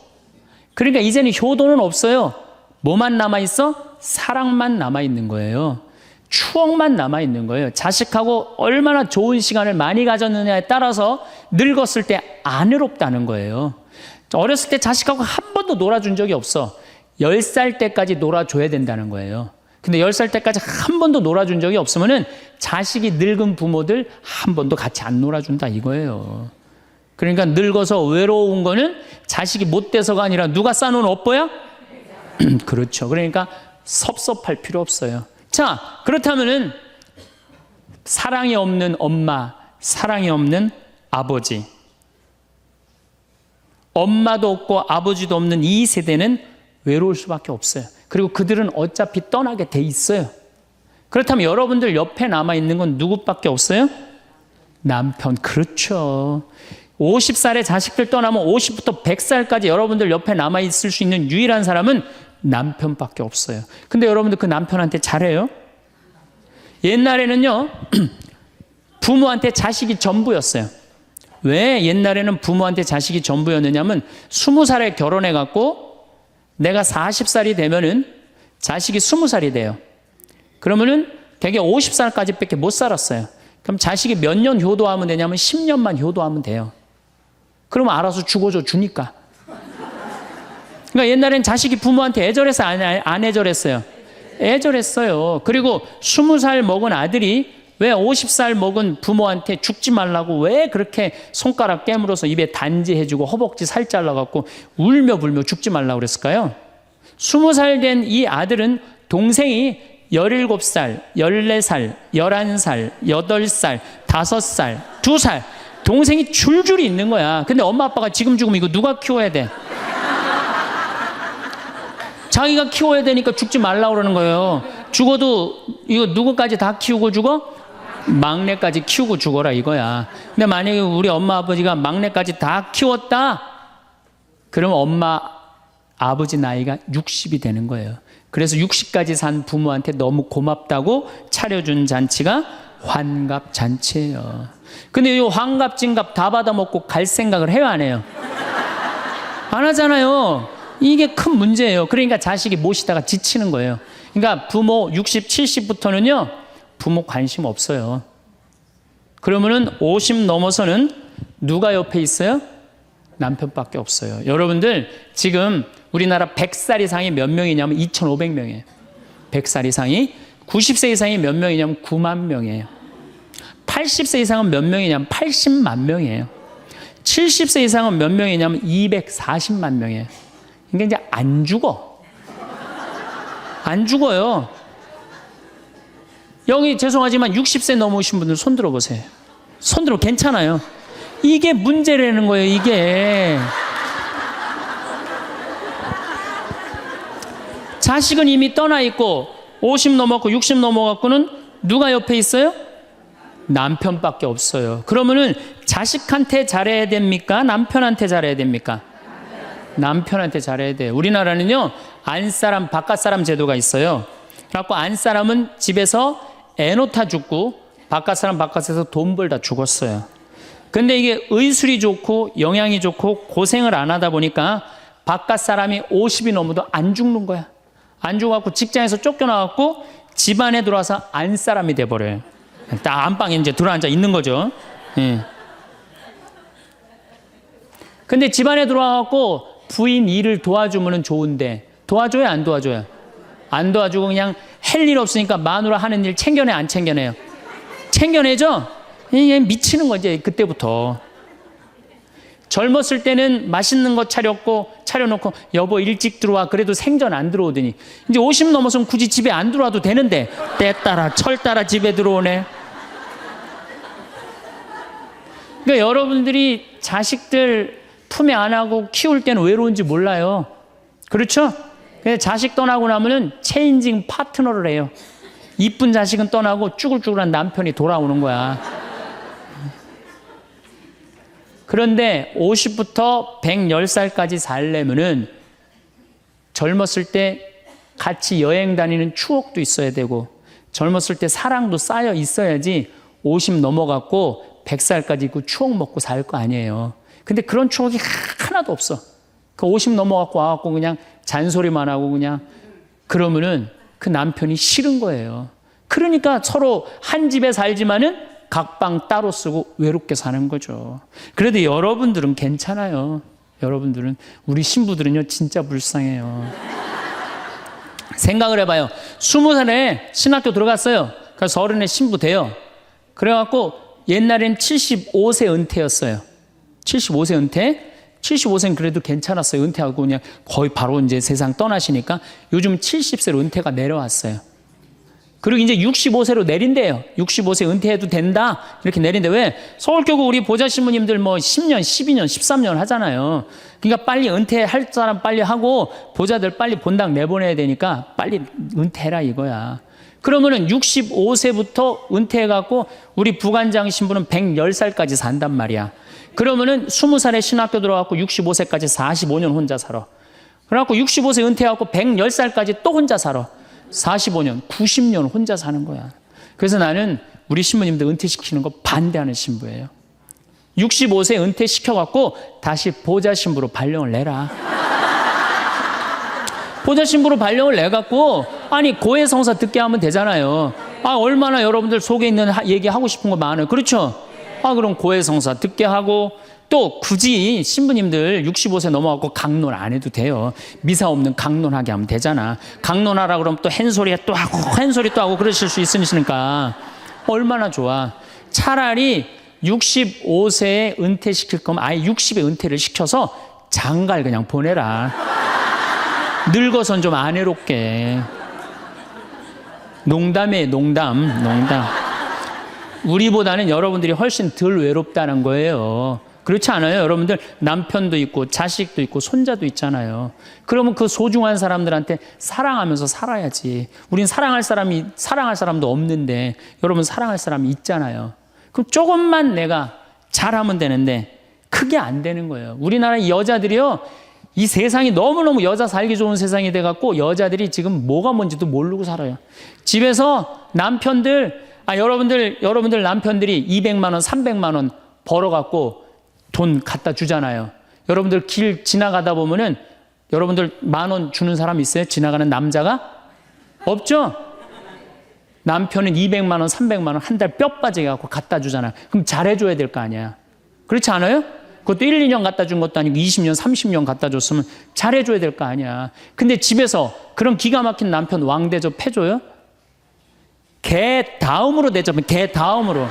[SPEAKER 1] 그러니까 이제는 효도는 없어요. 뭐만 남아있어? 사랑만 남아있는 거예요. 추억만 남아있는 거예요. 자식하고 얼마나 좋은 시간을 많이 가졌느냐에 따라서 늙었을 때 안 외롭다는 거예요. 어렸을 때 자식하고 한 번도 놀아준 적이 없어. 10살 때까지 놀아줘야 된다는 거예요. 근데 10살 때까지 한 번도 놀아준 적이 없으면은 자식이 늙은 부모들 한 번도 같이 안 놀아준다 이거예요. 그러니까 늙어서 외로운 거는 자식이 못 돼서가 아니라 누가 싸놓은 업보야? 그렇죠. 그러니까 섭섭할 필요 없어요. 자, 그렇다면은 사랑이 없는 엄마, 사랑이 없는 아버지, 엄마도 없고 아버지도 없는 이 세대는 외로울 수밖에 없어요. 그리고 그들은 어차피 떠나게 돼 있어요. 그렇다면 여러분들 옆에 남아있는 건 누구밖에 없어요? 남편. 그렇죠. 50살에 자식들 떠나면 50부터 100살까지 여러분들 옆에 남아있을 수 있는 유일한 사람은 남편밖에 없어요. 근데 여러분들 그 남편한테 잘해요? 옛날에는요, 부모한테 자식이 전부였어요. 왜 옛날에는 부모한테 자식이 전부였느냐면 20살에 결혼해갖고 내가 40살이 되면은 자식이 20살이 돼요. 그러면은 대개 50살까지 밖에 못 살았어요. 그럼 자식이 몇 년 효도하면 되냐면 10년만 효도하면 돼요. 그러면 알아서 죽어줘 주니까. 그러니까 옛날엔 자식이 부모한테 애절해서 안 애절했어요? 애절했어요. 그리고 20살 먹은 아들이 왜 50살 먹은 부모한테 죽지 말라고 왜 그렇게 손가락 깨물어서 입에 단지해주고 허벅지 살 잘라갖고 울며 불며 죽지 말라고 그랬을까요? 20살 된 이 아들은 동생이 17살, 14살, 11살, 8살, 5살, 2살 동생이 줄줄이 있는 거야. 근데 엄마 아빠가 지금 죽으면 이거 누가 키워야 돼? 자기가 키워야 되니까 죽지 말라고 그러는 거예요. 죽어도 이거 누구까지 다 키우고 죽어? 막내까지 키우고 죽어라 이거야. 근데 만약에 우리 엄마 아버지가 막내까지 다 키웠다? 그럼 엄마 아버지 나이가 60이 되는 거예요. 그래서 60까지 산 부모한테 너무 고맙다고 차려준 잔치가 환갑잔치예요. 근데 이 환갑진갑 다 받아먹고 갈 생각을 해요, 안 해요? 안 하잖아요. 이게 큰 문제예요. 그러니까 자식이 모시다가 지치는 거예요. 그러니까 부모 60, 70부터는요 부모 관심 없어요. 그러면은 50 넘어서는 누가 옆에 있어요? 남편밖에 없어요. 여러분들 지금 우리나라 100살 이상이 몇 명이냐면 2,500명이에요. 100살 이상이. 90세 이상이 몇 명이냐면 9만 명이에요. 80세 이상은 몇 명이냐면 80만 명이에요. 70세 이상은 몇 명이냐면 240만 명이에요. 그러니까 이제 안 죽어. 안 죽어요. 여기 죄송하지만 60세 넘으신 분들 손 들어보세요. 손 들어 괜찮아요. 이게 문제라는 거예요, 이게. 자식은 이미 떠나 있고 50 넘었고 60 넘어갖고는 누가 옆에 있어요? 남편밖에 없어요. 그러면은 자식한테 잘해야 됩니까? 남편한테 잘해야 됩니까? 남편한테 잘해야 돼요. 우리나라는요 안사람 바깥사람 제도가 있어요. 그래갖고 안사람은 집에서 애 놓다 죽고 바깥사람 바깥에서 돈 벌다 죽었어요. 근데 이게 의술이 좋고 영양이 좋고 고생을 안 하다 보니까 바깥사람이 50이 넘어도 안 죽는 거야. 안 죽어갖고 직장에서 쫓겨나갖고 집안에 들어와서 안사람이 돼버려요. 딱 안방에 이제 들어앉아 있는 거죠. 예. 근데 집안에 들어와갖고 부인 일을 도와주면 좋은데 도와줘요, 안 도와줘요? 안 도와주고 그냥 할 일 없으니까 마누라 하는 일 챙겨내, 안 챙겨내요? 챙겨내죠? 이게 미치는 거지, 그때부터. 젊었을 때는 맛있는 거 차려놓고 여보 일찍 들어와 그래도 생전 안 들어오더니 이제 50 넘어서면 굳이 집에 안 들어와도 되는데 때 따라 철 따라 집에 들어오네. 그러니까 여러분들이 자식들 품에 안하고 키울 때는 외로운지 몰라요. 그렇죠? 근데 자식 떠나고 나면은 체인징 파트너를 해요. 이쁜 자식은 떠나고 쭈글쭈글한 남편이 돌아오는 거야. 그런데 50부터 110살까지 살려면은 젊었을 때 같이 여행 다니는 추억도 있어야 되고 젊었을 때 사랑도 쌓여 있어야지 50 넘어갔고 100살까지 그 추억 먹고 살 거 아니에요. 근데 그런 추억이 하나도 없어. 그 50 넘어갖고 와갖고 그냥 잔소리만 하고 그냥 그러면은 그 남편이 싫은 거예요. 그러니까 서로 한 집에 살지만은 각방 따로 쓰고 외롭게 사는 거죠. 그래도 여러분들은 괜찮아요. 여러분들은, 우리 신부들은요 진짜 불쌍해요. 생각을 해봐요. 20살에 신학교 들어갔어요. 그래서 30에 신부 돼요. 그래갖고 옛날엔 75세 은퇴였어요. 75세 은퇴. 75세는 그래도 괜찮았어요. 은퇴하고 그냥 거의 바로 이제 세상 떠나시니까 요즘 70세로 은퇴가 내려왔어요. 그리고 이제 65세로 내린대요. 65세 은퇴해도 된다 이렇게 내린대. 왜? 서울교구 우리 보좌 신부님들 뭐 10년, 12년, 13년 하잖아요. 그러니까 빨리 은퇴할 사람 빨리 하고 보좌들 빨리 본당 내보내야 되니까 빨리 은퇴해라 이거야. 그러면은 65세부터 은퇴해갖고 우리 부관장 신부는 110살까지 산단 말이야. 그러면은 20살에 신학교 들어갖고 65세까지 45년 혼자 살아. 그래갖고 65세 은퇴해갖고 110살까지 또 혼자 살아. 45년, 90년 혼자 사는 거야. 그래서 나는 우리 신부님들 은퇴시키는 거 반대하는 신부예요. 65세 은퇴시켜갖고 다시 보좌 신부로 발령을 내라. 보좌 신부로 발령을 내갖고 아니 고해성사 듣게 하면 되잖아요. 아 얼마나 여러분들 속에 있는 얘기하고 싶은 거 많아요. 그렇죠? 아 그럼 고해성사 듣게 하고 또 굳이 신부님들 65세 넘어갖고 강론 안 해도 돼요. 미사 없는 강론하게 하면 되잖아. 강론하라 그러면 또 헨소리 또 하고 헨소리 또 하고 그러실 수 있으니까 얼마나 좋아. 차라리 65세에 은퇴시킬 거면 아예 60에 은퇴를 시켜서 장가를 그냥 보내라. 늙어선 좀 안 해롭게. 농담이에요, 농담. 우리보다는 여러분들이 훨씬 덜 외롭다는 거예요. 그렇지 않아요? 여러분들 남편도 있고 자식도 있고 손자도 있잖아요. 그러면 그 소중한 사람들한테 사랑하면서 살아야지. 우린 사랑할 사람도 없는데 여러분 사랑할 사람이 있잖아요. 그럼 조금만 내가 잘하면 되는데 크게 안 되는 거예요. 우리나라 여자들이요. 이 세상이 너무너무 여자 살기 좋은 세상이 돼갖고 여자들이 지금 뭐가 뭔지도 모르고 살아요. 집에서 남편들, 여러분들 남편들이 200만 원, 300만 원 벌어갖고 돈 갖다 주잖아요. 여러분들 길 지나가다 보면은 여러분들 10,000원 주는 사람 있어요? 지나가는 남자가? 없죠? 남편은 200만 원, 300만 원 한 달 뼈 빠지게 갖고 갖다 주잖아요. 그럼 잘해줘야 될 거 아니야. 그렇지 않아요? 그것도 1, 2년 갖다 준 것도 아니고 20년, 30년 갖다 줬으면 잘해줘야 될 거 아니야. 근데 집에서 그런 기가 막힌 남편 왕대접 해줘요? 개 다음으로 대접해. 개 다음으로.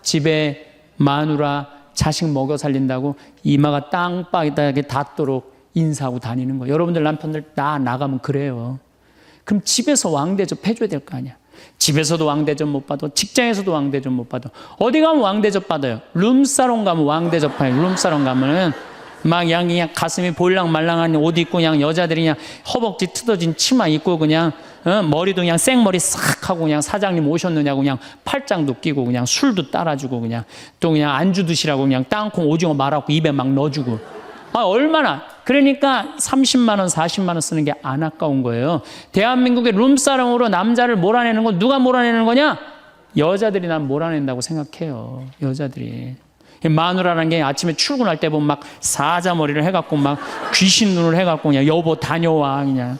[SPEAKER 1] 집에 마누라 자식 먹여 살린다고 이마가 땅바닥에 닿도록 인사하고 다니는 거. 여러분들 남편들 다 나가면 그래요. 그럼 집에서 왕대접 해줘야 될 거 아니야. 집에서도 왕대접 못 받아. 직장에서도 왕대접 못 받아. 어디 가면 왕대접 받아요. 룸사롱 가면 왕대접 받아요. 룸사롱 가면은 막 그냥 가슴이 볼랑말랑한 옷 입고 그냥 여자들이 그냥 허벅지 뜯어진 치마 입고 그냥 머리도 그냥 생머리 싹 하고 그냥 사장님 오셨느냐고 그냥 팔짱도 끼고 그냥 술도 따라주고 그냥 또 그냥 안주 드시라고 그냥 땅콩 오징어 말아갖고 입에 막 넣어주고. 얼마나. 그러니까 30만 원, 40만 원 쓰는 게 안 아까운 거예요. 대한민국의 룸사롱으로 남자를 몰아내는 건 누가 몰아내는 거냐? 여자들이 난 몰아낸다고 생각해요. 여자들이. 마누라라는 게 아침에 출근할 때 보면 막 사자머리를 해갖고 막 귀신 눈을 해갖고 그냥 여보 다녀와 그냥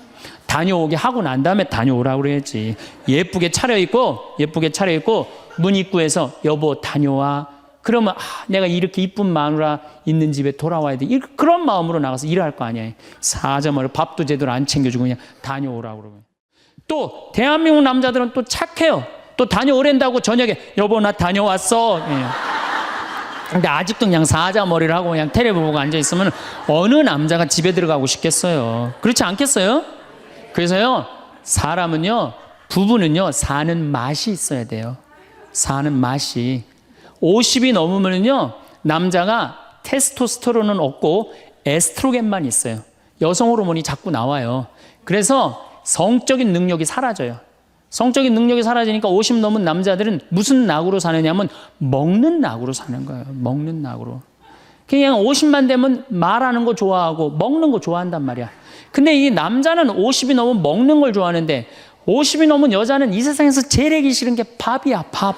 [SPEAKER 1] 다녀오게 하고 난 다음에 다녀오라고 그래야지. 예쁘게 차려입고 문 입구에서 여보 다녀와. 그러면 내가 이렇게 이쁜 마누라 있는 집에 돌아와야 돼. 그런 마음으로 나가서 일할 거 아니에요. 사자머리 밥도 제대로 안 챙겨주고 그냥 다녀오라고 그러고. 또 대한민국 남자들은 또 착해요. 또 다녀오랜다고 저녁에 여보 나 다녀왔어. 예. 근데 아직도 그냥 사자머리를 하고 그냥 텔레비 보고 앉아있으면 어느 남자가 집에 들어가고 싶겠어요. 그렇지 않겠어요? 그래서요 사람은요 부부는요 사는 맛이 있어야 돼요. 사는 맛이. 50이 넘으면요 남자가 테스토스테론은 없고 에스트로겐만 있어요. 여성 호르몬이 자꾸 나와요. 그래서 성적인 능력이 사라져요. 성적인 능력이 사라지니까 50 넘은 남자들은 무슨 낙으로 사느냐면 먹는 낙으로 사는 거예요. 먹는 낙으로. 그냥 50만 되면 말하는 거 좋아하고 먹는 거 좋아한단 말이야. 근데 이 남자는 50이 넘으면 먹는 걸 좋아하는데 50이 넘은 여자는 이 세상에서 제일 하기 싫은 게 밥이야. 밥.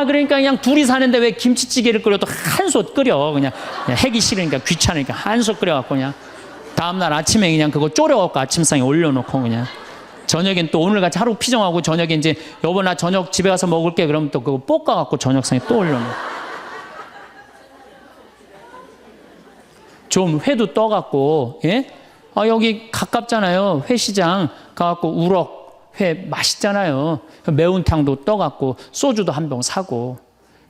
[SPEAKER 1] 그러니까 그냥 둘이 사는데 왜 김치찌개를 끓여도 한솥 끓여. 그냥 하기 싫으니까 귀찮으니까 한솥 끓여갖고 그냥 다음날 아침에 그냥 그거 졸여갖고 아침상에 올려놓고 그냥 저녁엔 또 오늘같이 하루 피정하고 저녁에 이제 여보 나 저녁 집에 가서 먹을게. 그러면 또 그거 볶아갖고 저녁상에 또 올려놓고 좀 회도 떠갖고 예? 여기 가깝잖아요. 회시장 가갖고 우럭 회 맛있잖아요. 매운탕도 떠갖고 소주도 한 병 사고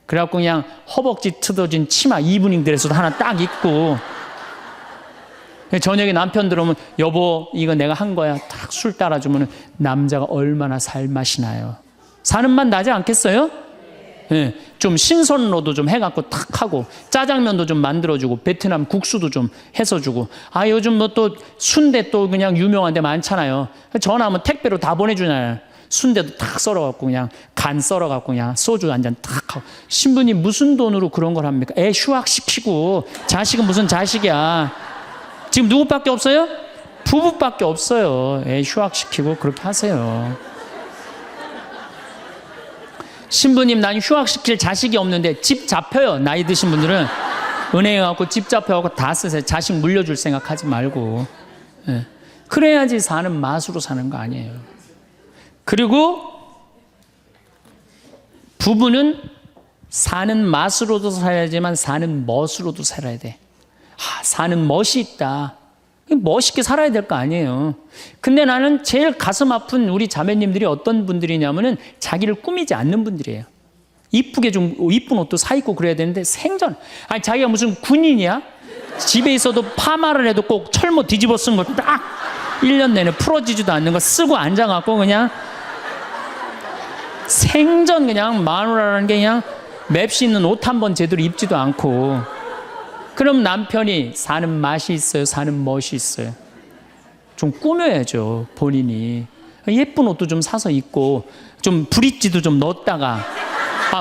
[SPEAKER 1] 그래갖고 그냥 허벅지 뜯어진 치마 이브닝 드레스도 하나 딱 입고 저녁에 남편 들어오면 여보 이거 내가 한 거야 딱 술 따라주면 남자가 얼마나 살맛이 나요. 사는 맛 나지 않겠어요? 예, 좀 신선로도 좀 해갖고 탁 하고 짜장면도 좀 만들어주고 베트남 국수도 좀 해서 주고 아 요즘 뭐 또 순대 또 그냥 유명한 데 많잖아요. 전화하면 택배로 다 보내주잖아요. 순대도 탁 썰어갖고 그냥 간 썰어갖고 그냥 소주 한 잔 탁 하고 신부님 무슨 돈으로 그런 걸 합니까? 애 휴학시키고 자식은 무슨 자식이야. 지금 누구밖에 없어요? 부부밖에 없어요. 애 휴학시키고 그렇게 하세요. 신부님 난 휴학시킬 자식이 없는데 집 잡혀요. 나이 드신 분들은 은행에 가고 집 잡혀가고 다 쓰세요. 자식 물려줄 생각하지 말고. 예. 그래야지 사는 맛으로 사는 거 아니에요. 그리고 부부는 사는 맛으로도 살아야지만 사는 멋으로도 살아야 돼. 사는 멋이 있다. 멋있게 살아야 될 거 아니에요. 근데 나는 제일 가슴 아픈 우리 자매님들이 어떤 분들이냐면은 자기를 꾸미지 않는 분들이에요. 이쁘게 좀 이쁜 옷도 사 입고 그래야 되는데 생전 아니 자기가 무슨 군인이야? 집에 있어도 파마를 해도 꼭 철모 뒤집어 쓴 거 딱 1년 내내 풀어지지도 않는 거 쓰고 앉아갖고 그냥 생전 그냥 마누라라는 게 그냥 맵시 있는 옷 한 번 제대로 입지도 않고 그럼 남편이 사는 맛이 있어요? 사는 멋이 있어요? 좀 꾸며야죠, 본인이. 예쁜 옷도 좀 사서 입고, 좀 브릿지도 좀 넣었다가,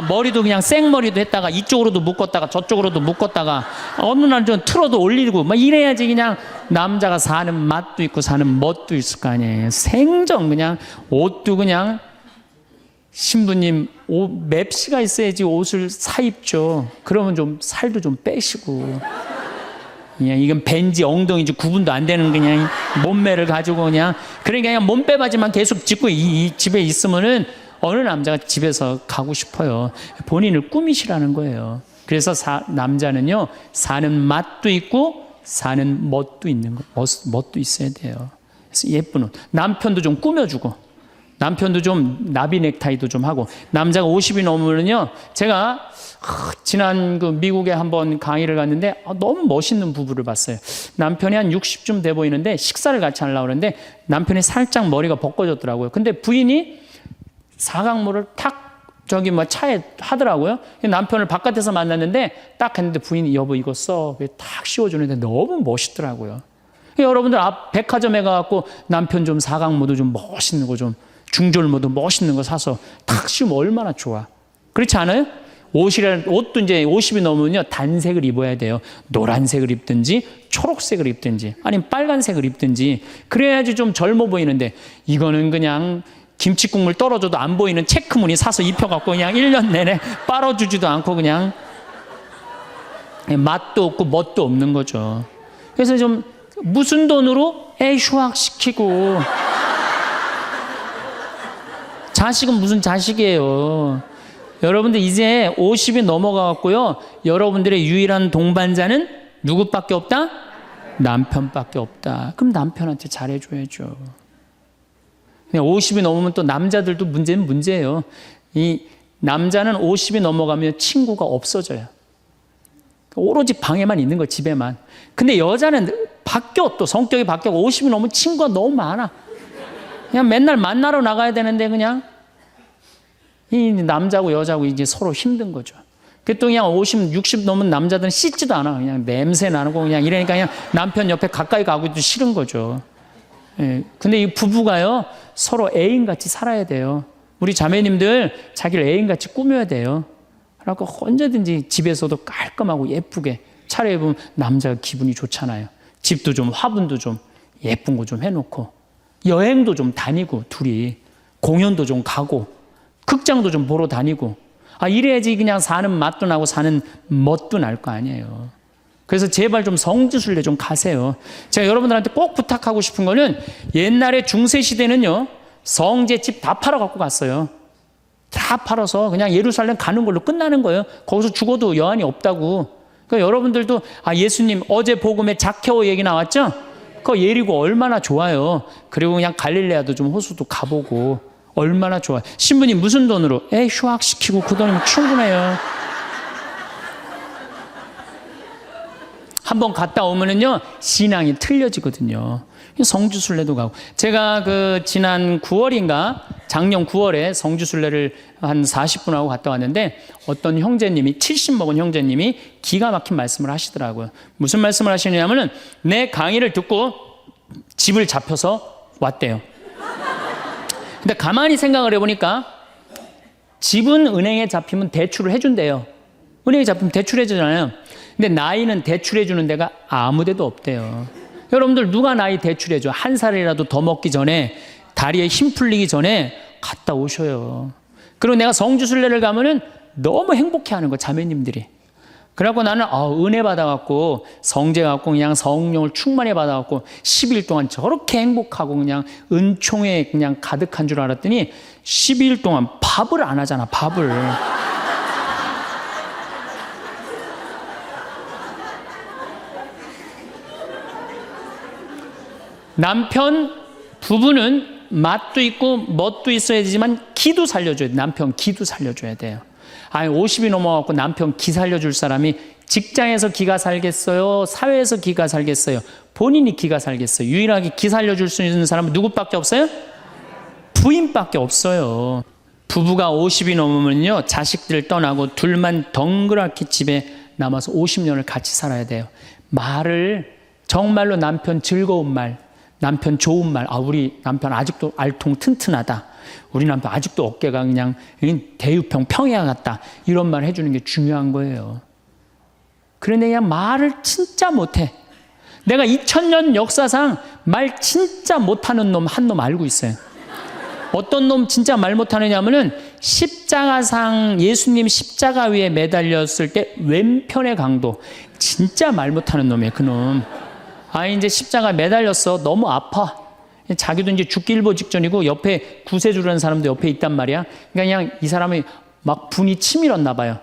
[SPEAKER 1] 머리도 그냥 생머리도 했다가, 이쪽으로도 묶었다가, 저쪽으로도 묶었다가, 어느 날 좀 틀어도 올리고, 막 이래야지 그냥 남자가 사는 맛도 있고, 사는 멋도 있을 거 아니에요. 생전 그냥, 옷도 그냥, 신부님 맵시가 있어야지 옷을 사 입죠. 그러면 좀 살도 좀 빼시고 그냥 이건 벤지 엉덩이지 구분도 안 되는 그냥 몸매를 가지고 그냥 그러니까 그냥 몸빼바지만 계속 짚고 이 집에 있으면은 어느 남자가 집에서 가고 싶어요. 본인을 꾸미시라는 거예요. 그래서 남자는요 사는 맛도 있고 사는 멋도 있는 거 멋도 있어야 돼요. 그래서 예쁜 옷 남편도 좀 꾸며주고 남편도 좀 나비 넥타이도 좀 하고 남자가 50이 넘으면요 제가 지난 그 미국에 한번 강의를 갔는데 너무 멋있는 부부를 봤어요. 남편이 한 60쯤 돼 보이는데 식사를 같이 하려고 그러는데 남편이 살짝 머리가 벗겨졌더라고요. 근데 부인이 사각모를 탁 저기 뭐 차에 하더라고요. 남편을 바깥에서 만났는데 딱 했는데 부인이 여보 이거 써 탁 씌워주는데 너무 멋있더라고요. 여러분들 앞 백화점에 가갖고 남편 좀 사각모도 좀 멋있는 거 좀 중절모도 멋있는 거 사서 탁 씌우면 얼마나 좋아. 그렇지 않아요? 옷도 이제 50이 넘으면요 단색을 입어야 돼요. 노란색을 입든지 초록색을 입든지 아니면 빨간색을 입든지 그래야지 좀 젊어 보이는데 이거는 그냥 김치 국물 떨어져도 안 보이는 체크무늬 사서 입혀갖고 그냥 1년 내내 빨아주지도 않고 그냥 맛도 없고 멋도 없는 거죠. 그래서 좀 무슨 돈으로 애 휴학시키고 자식은 무슨 자식이에요. 여러분들 이제 50이 넘어가갖고요. 여러분들의 유일한 동반자는 누구밖에 없다? 남편밖에 없다. 그럼 남편한테 잘해줘야죠. 50이 넘으면 또 남자들도 문제는 문제예요. 이 남자는 50이 넘어가면 친구가 없어져요. 오로지 방에만 있는 거 집에만. 근데 여자는 바뀌어 또 성격이 바뀌고 50이 넘으면 친구가 너무 많아. 그냥 맨날 만나러 나가야 되는데 그냥 이 남자고 여자고 이제 서로 힘든 거죠. 또 그냥 50, 60 넘은 남자들은 씻지도 않아. 그냥 냄새 나고 그냥 이러니까 그냥 남편 옆에 가까이 가기도 싫은 거죠. 예. 근데 이 부부가요 서로 애인같이 살아야 돼요. 우리 자매님들 자기를 애인같이 꾸며야 돼요. 그래서 언제든지 집에서도 깔끔하고 예쁘게 차려입으면 남자가 기분이 좋잖아요. 집도 좀 화분도 좀 예쁜 거 좀 해놓고 여행도 좀 다니고 둘이 공연도 좀 가고 극장도 좀 보러 다니고 이래야지 그냥 사는 맛도 나고 사는 멋도 날 거 아니에요. 그래서 제발 좀 성지순례 좀 가세요. 제가 여러분들한테 꼭 부탁하고 싶은 거는 옛날에 중세시대는요 성제 집 다 팔아 갖고 갔어요. 다 팔아서 그냥 예루살렘 가는 걸로 끝나는 거예요. 거기서 죽어도 여한이 없다고. 그러니까 여러분들도 예수님 어제 복음에 자케오 얘기 나왔죠? 그 예리고 얼마나 좋아요. 그리고 그냥 갈릴레아도 좀 호수도 가보고 얼마나 좋아요. 신부님 무슨 돈으로? 휴학시키고 그 돈이면 충분해요. 한번 갔다 오면은요 신앙이 틀려지거든요. 성지순례도 가고 제가 그 지난 9월인가 작년 9월에 성주순례를 한 40분 하고 갔다 왔는데 어떤 형제님이 70 먹은 형제님이 기가 막힌 말씀을 하시더라고요. 무슨 말씀을 하시냐면은 내 강의를 듣고 집을 잡혀서 왔대요. 근데 가만히 생각을 해보니까 집은 은행에 잡히면 대출을 해준대요. 은행에 잡히면 대출해주잖아요. 근데 나이는 대출해주는 데가 아무 데도 없대요. 여러분들 누가 나이 대출해줘? 한 살이라도 더 먹기 전에 다리에 힘 풀리기 전에 갔다 오셔요. 그리고 내가 성주순례를 가면은 너무 행복해하는 거 자매님들이. 그래갖고 나는 은혜 받아갖고 성제 갖고 그냥 성령을 충만히 받아갖고 10일 동안 저렇게 행복하고 그냥 은총에 그냥 가득한 줄 알았더니 12일 동안 밥을 안 하잖아, 밥을. 남편, 부부는 맛도 있고 멋도 있어야 되지만 기도 살려줘야 돼. 남편 기도 살려줘야 돼요. 아니 50이 넘어갖고 남편 기 살려줄 사람이 직장에서 기가 살겠어요? 사회에서 기가 살겠어요? 본인이 기가 살겠어요? 유일하게 기 살려줄 수 있는 사람은 누구밖에 없어요? 부인밖에 없어요. 부부가 50이 넘으면요 자식들 떠나고 둘만 덩그랗게 집에 남아서 50년을 같이 살아야 돼요. 말을 정말로 남편 즐거운 말, 남편 좋은 말, 우리 남편 아직도 알통 튼튼하다, 우리 남편 아직도 어깨가 그냥 대유평 평야 같다, 이런 말 해주는 게 중요한 거예요. 그런데 그냥 말을 진짜 못해. 내가 2000년 역사상 말 진짜 못하는 놈 한 놈 알고 있어요. 어떤 놈 진짜 말 못하느냐면은 십자가상 예수님 십자가 위에 매달렸을 때 왼편의 강도, 진짜 말 못하는 놈이에요. 그놈 이제 십자가 매달렸어. 너무 아파. 자기도 이제 죽기 일보 직전이고 옆에 구세주라는 사람도 옆에 있단 말이야. 그러니까 그냥 이 사람이 막 분이 치밀었나 봐요.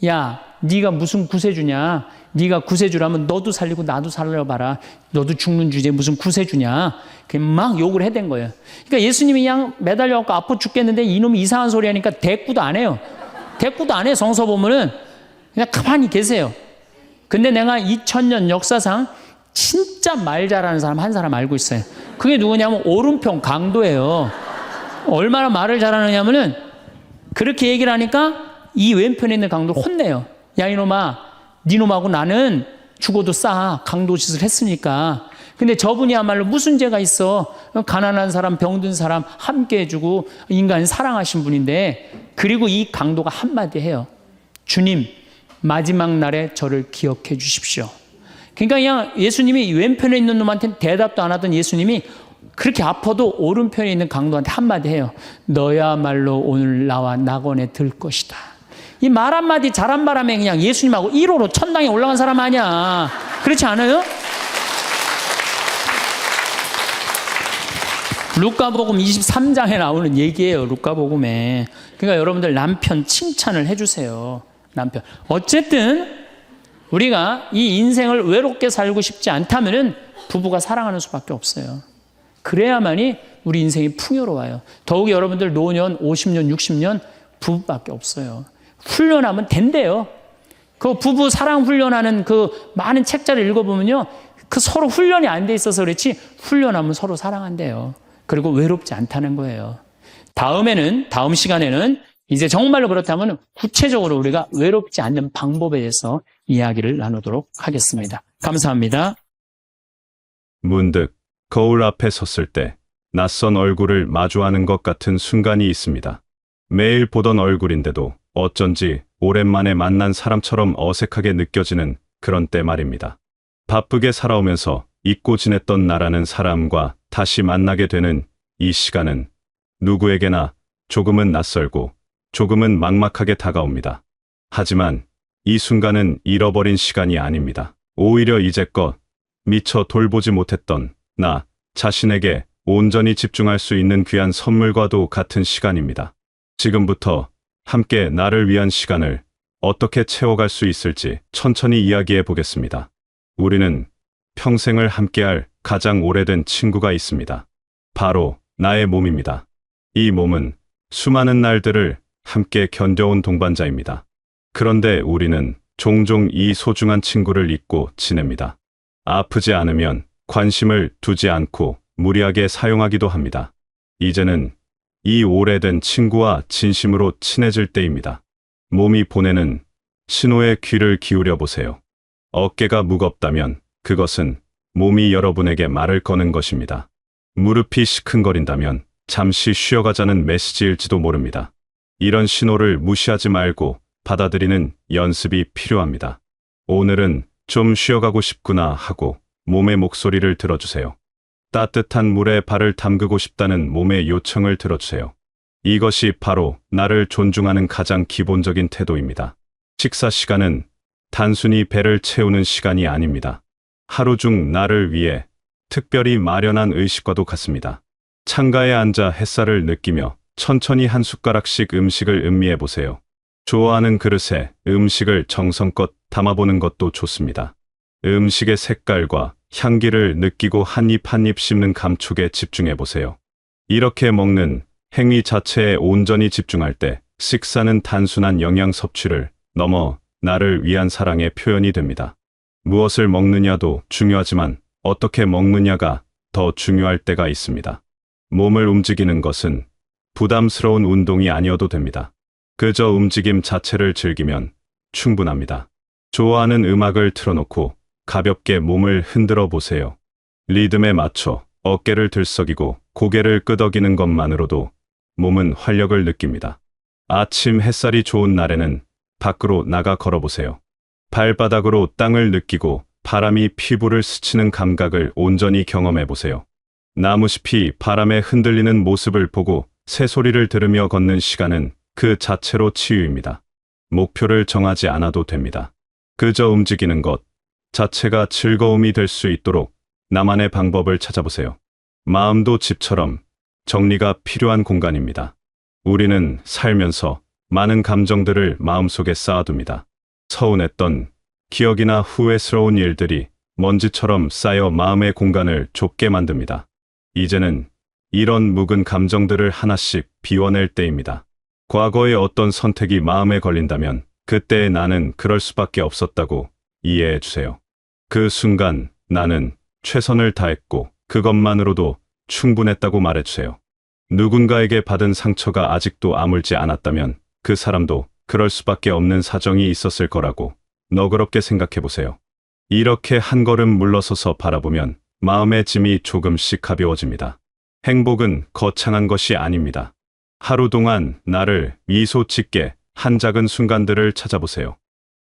[SPEAKER 1] 야, 네가 무슨 구세주냐? 네가 구세주라면 너도 살리고 나도 살려봐라. 너도 죽는 주제에 무슨 구세주냐? 그냥 막 욕을 해댄 거예요. 그러니까 예수님이 그냥 매달려갖고 아파 죽겠는데 이놈이 이상한 소리 하니까 대꾸도 안 해요. 대꾸도 안 해. 성서 보면은 그냥 가만히 계세요. 근데 내가 2000년 역사상 진짜 말 잘하는 사람 한 사람 알고 있어요. 그게 누구냐면 오른편 강도예요. 얼마나 말을 잘하느냐면은 그렇게 얘기를 하니까 이 왼편에 있는 강도를 혼내요. 야 이놈아, 네 놈하고 나는 죽어도 싸. 강도 짓을 했으니까. 근데 저분이야말로 무슨 죄가 있어. 가난한 사람, 병든 사람 함께 해주고 인간 사랑하신 분인데, 그리고 이 강도가 한마디 해요. 주님, 마지막 날에 저를 기억해 주십시오. 그러니까 그냥 예수님이 왼편에 있는 놈한테는 대답도 안 하던 예수님이 그렇게 아파도 오른편에 있는 강도한테 한마디 해요. 너야말로 오늘 나와 낙원에 들 것이다. 이 말 한마디 잘한 바람에 그냥 예수님하고 1호로 천당에 올라간 사람 아니야. 그렇지 않아요? 루카복음 23장에 나오는 얘기예요. 루카복음에. 그러니까 여러분들 남편 칭찬을 해주세요. 남편. 어쨌든 우리가 이 인생을 외롭게 살고 싶지 않다면은 부부가 사랑하는 수밖에 없어요. 그래야만이 우리 인생이 풍요로워요. 더욱이 여러분들 노년 50년, 60년 부부밖에 없어요. 훈련하면 된대요. 그 부부 사랑 훈련하는 그 많은 책자를 읽어보면요, 그 서로 훈련이 안 돼 있어서 그렇지 훈련하면 서로 사랑한대요. 그리고 외롭지 않다는 거예요. 다음 시간에는 이제 정말로 그렇다면 구체적으로 우리가 외롭지 않는 방법에 대해서 이야기를 나누도록 하겠습니다. 감사합니다.
[SPEAKER 2] 문득 거울 앞에 섰을 때 낯선 얼굴을 마주하는 것 같은 순간이 있습니다. 매일 보던 얼굴인데도 어쩐지 오랜만에 만난 사람처럼 어색하게 느껴지는 그런 때 말입니다. 바쁘게 살아오면서 잊고 지냈던 나라는 사람과 다시 만나게 되는 이 시간은 누구에게나 조금은 낯설고 조금은 막막하게 다가옵니다. 하지만 이 순간은 잃어버린 시간이 아닙니다. 오히려 이제껏 미처 돌보지 못했던 나 자신에게 온전히 집중할 수 있는 귀한 선물과도 같은 시간입니다. 지금부터 함께 나를 위한 시간을 어떻게 채워갈 수 있을지 천천히 이야기해 보겠습니다. 우리는 평생을 함께할 가장 오래된 친구가 있습니다. 바로 나의 몸입니다. 이 몸은 수많은 날들을 함께 견뎌온 동반자입니다. 그런데 우리는 종종 이 소중한 친구를 잊고 지냅니다. 아프지 않으면 관심을 두지 않고 무리하게 사용하기도 합니다. 이제는 이 오래된 친구와 진심으로 친해질 때입니다. 몸이 보내는 신호에 귀를 기울여 보세요. 어깨가 무겁다면 그것은 몸이 여러분에게 말을 거는 것입니다. 무릎이 시큰거린다면 잠시 쉬어가자는 메시지일지도 모릅니다. 이런 신호를 무시하지 말고 받아들이는 연습이 필요합니다. 오늘은 좀 쉬어가고 싶구나 하고 몸의 목소리를 들어주세요. 따뜻한 물에 발을 담그고 싶다는 몸의 요청을 들어주세요. 이것이 바로 나를 존중하는 가장 기본적인 태도입니다. 식사 시간은 단순히 배를 채우는 시간이 아닙니다. 하루 중 나를 위해 특별히 마련한 의식과도 같습니다. 창가에 앉아 햇살을 느끼며 천천히 한 숟가락씩 음식을 음미해 보세요. 좋아하는 그릇에 음식을 정성껏 담아보는 것도 좋습니다. 음식의 색깔과 향기를 느끼고 한 입 한 입 씹는 감촉에 집중해 보세요. 이렇게 먹는 행위 자체에 온전히 집중할 때 식사는 단순한 영양 섭취를 넘어 나를 위한 사랑의 표현이 됩니다. 무엇을 먹느냐도 중요하지만 어떻게 먹느냐가 더 중요할 때가 있습니다. 몸을 움직이는 것은 부담스러운 운동이 아니어도 됩니다. 그저 움직임 자체를 즐기면 충분합니다. 좋아하는 음악을 틀어놓고 가볍게 몸을 흔들어 보세요. 리듬에 맞춰 어깨를 들썩이고 고개를 끄덕이는 것만으로도 몸은 활력을 느낍니다. 아침 햇살이 좋은 날에는 밖으로 나가 걸어보세요. 발바닥으로 땅을 느끼고 바람이 피부를 스치는 감각을 온전히 경험해 보세요. 나무숲이 바람에 흔들리는 모습을 보고 새소리를 들으며 걷는 시간은 그 자체로 치유입니다. 목표를 정하지 않아도 됩니다. 그저 움직이는 것 자체가 즐거움이 될 수 있도록 나만의 방법을 찾아보세요. 마음도 집처럼 정리가 필요한 공간입니다. 우리는 살면서 많은 감정들을 마음속에 쌓아둡니다. 서운했던 기억이나 후회스러운 일들이 먼지처럼 쌓여 마음의 공간을 좁게 만듭니다. 이제는 이런 묵은 감정들을 하나씩 비워낼 때입니다. 과거의 어떤 선택이 마음에 걸린다면 그때의 나는 그럴 수밖에 없었다고 이해해 주세요. 그 순간 나는 최선을 다했고 그것만으로도 충분했다고 말해 주세요. 누군가에게 받은 상처가 아직도 아물지 않았다면 그 사람도 그럴 수밖에 없는 사정이 있었을 거라고 너그럽게 생각해 보세요. 이렇게 한 걸음 물러서서 바라보면 마음의 짐이 조금씩 가벼워집니다. 행복은 거창한 것이 아닙니다. 하루 동안 나를 미소 짓게 한 작은 순간들을 찾아보세요.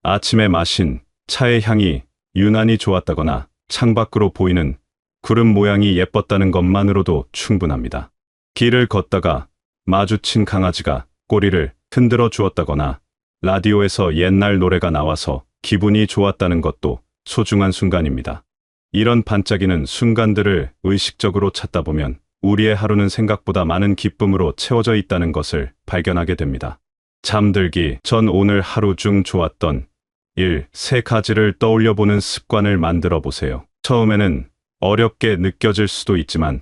[SPEAKER 2] 아침에 마신 차의 향이 유난히 좋았다거나 창밖으로 보이는 구름 모양이 예뻤다는 것만으로도 충분합니다. 길을 걷다가 마주친 강아지가 꼬리를 흔들어 주었다거나 라디오에서 옛날 노래가 나와서 기분이 좋았다는 것도 소중한 순간입니다. 이런 반짝이는 순간들을 의식적으로 찾다 보면 우리의 하루는 생각보다 많은 기쁨으로 채워져 있다는 것을 발견하게 됩니다. 잠들기 전 오늘 하루 중 좋았던 일 3가지를 떠올려 보는 습관을 만들어 보세요. 처음에는 어렵게 느껴질 수도 있지만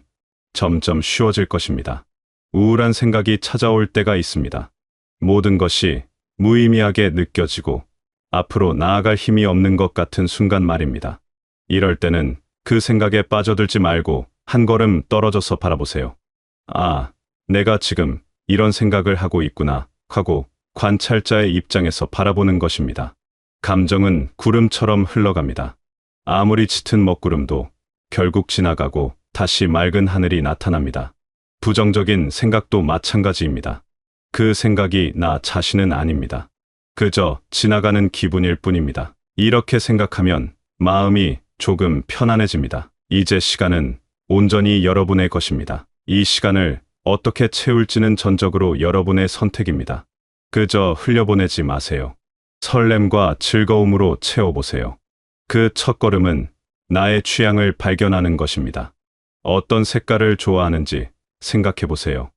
[SPEAKER 2] 점점 쉬워질 것입니다. 우울한 생각이 찾아올 때가 있습니다. 모든 것이 무의미하게 느껴지고 앞으로 나아갈 힘이 없는 것 같은 순간 말입니다. 이럴 때는 그 생각에 빠져들지 말고 한 걸음 떨어져서 바라보세요. 아, 내가 지금 이런 생각을 하고 있구나 하고 관찰자의 입장에서 바라보는 것입니다. 감정은 구름처럼 흘러갑니다. 아무리 짙은 먹구름도 결국 지나가고 다시 맑은 하늘이 나타납니다. 부정적인 생각도 마찬가지입니다. 그 생각이 나 자신은 아닙니다. 그저 지나가는 기분일 뿐입니다. 이렇게 생각하면 마음이 조금 편안해집니다. 이제 시간은 온전히 여러분의 것입니다. 이 시간을 어떻게 채울지는 전적으로 여러분의 선택입니다. 그저 흘려보내지 마세요. 설렘과 즐거움으로 채워보세요. 그 첫걸음은 나의 취향을 발견하는 것입니다. 어떤 색깔을 좋아하는지 생각해보세요.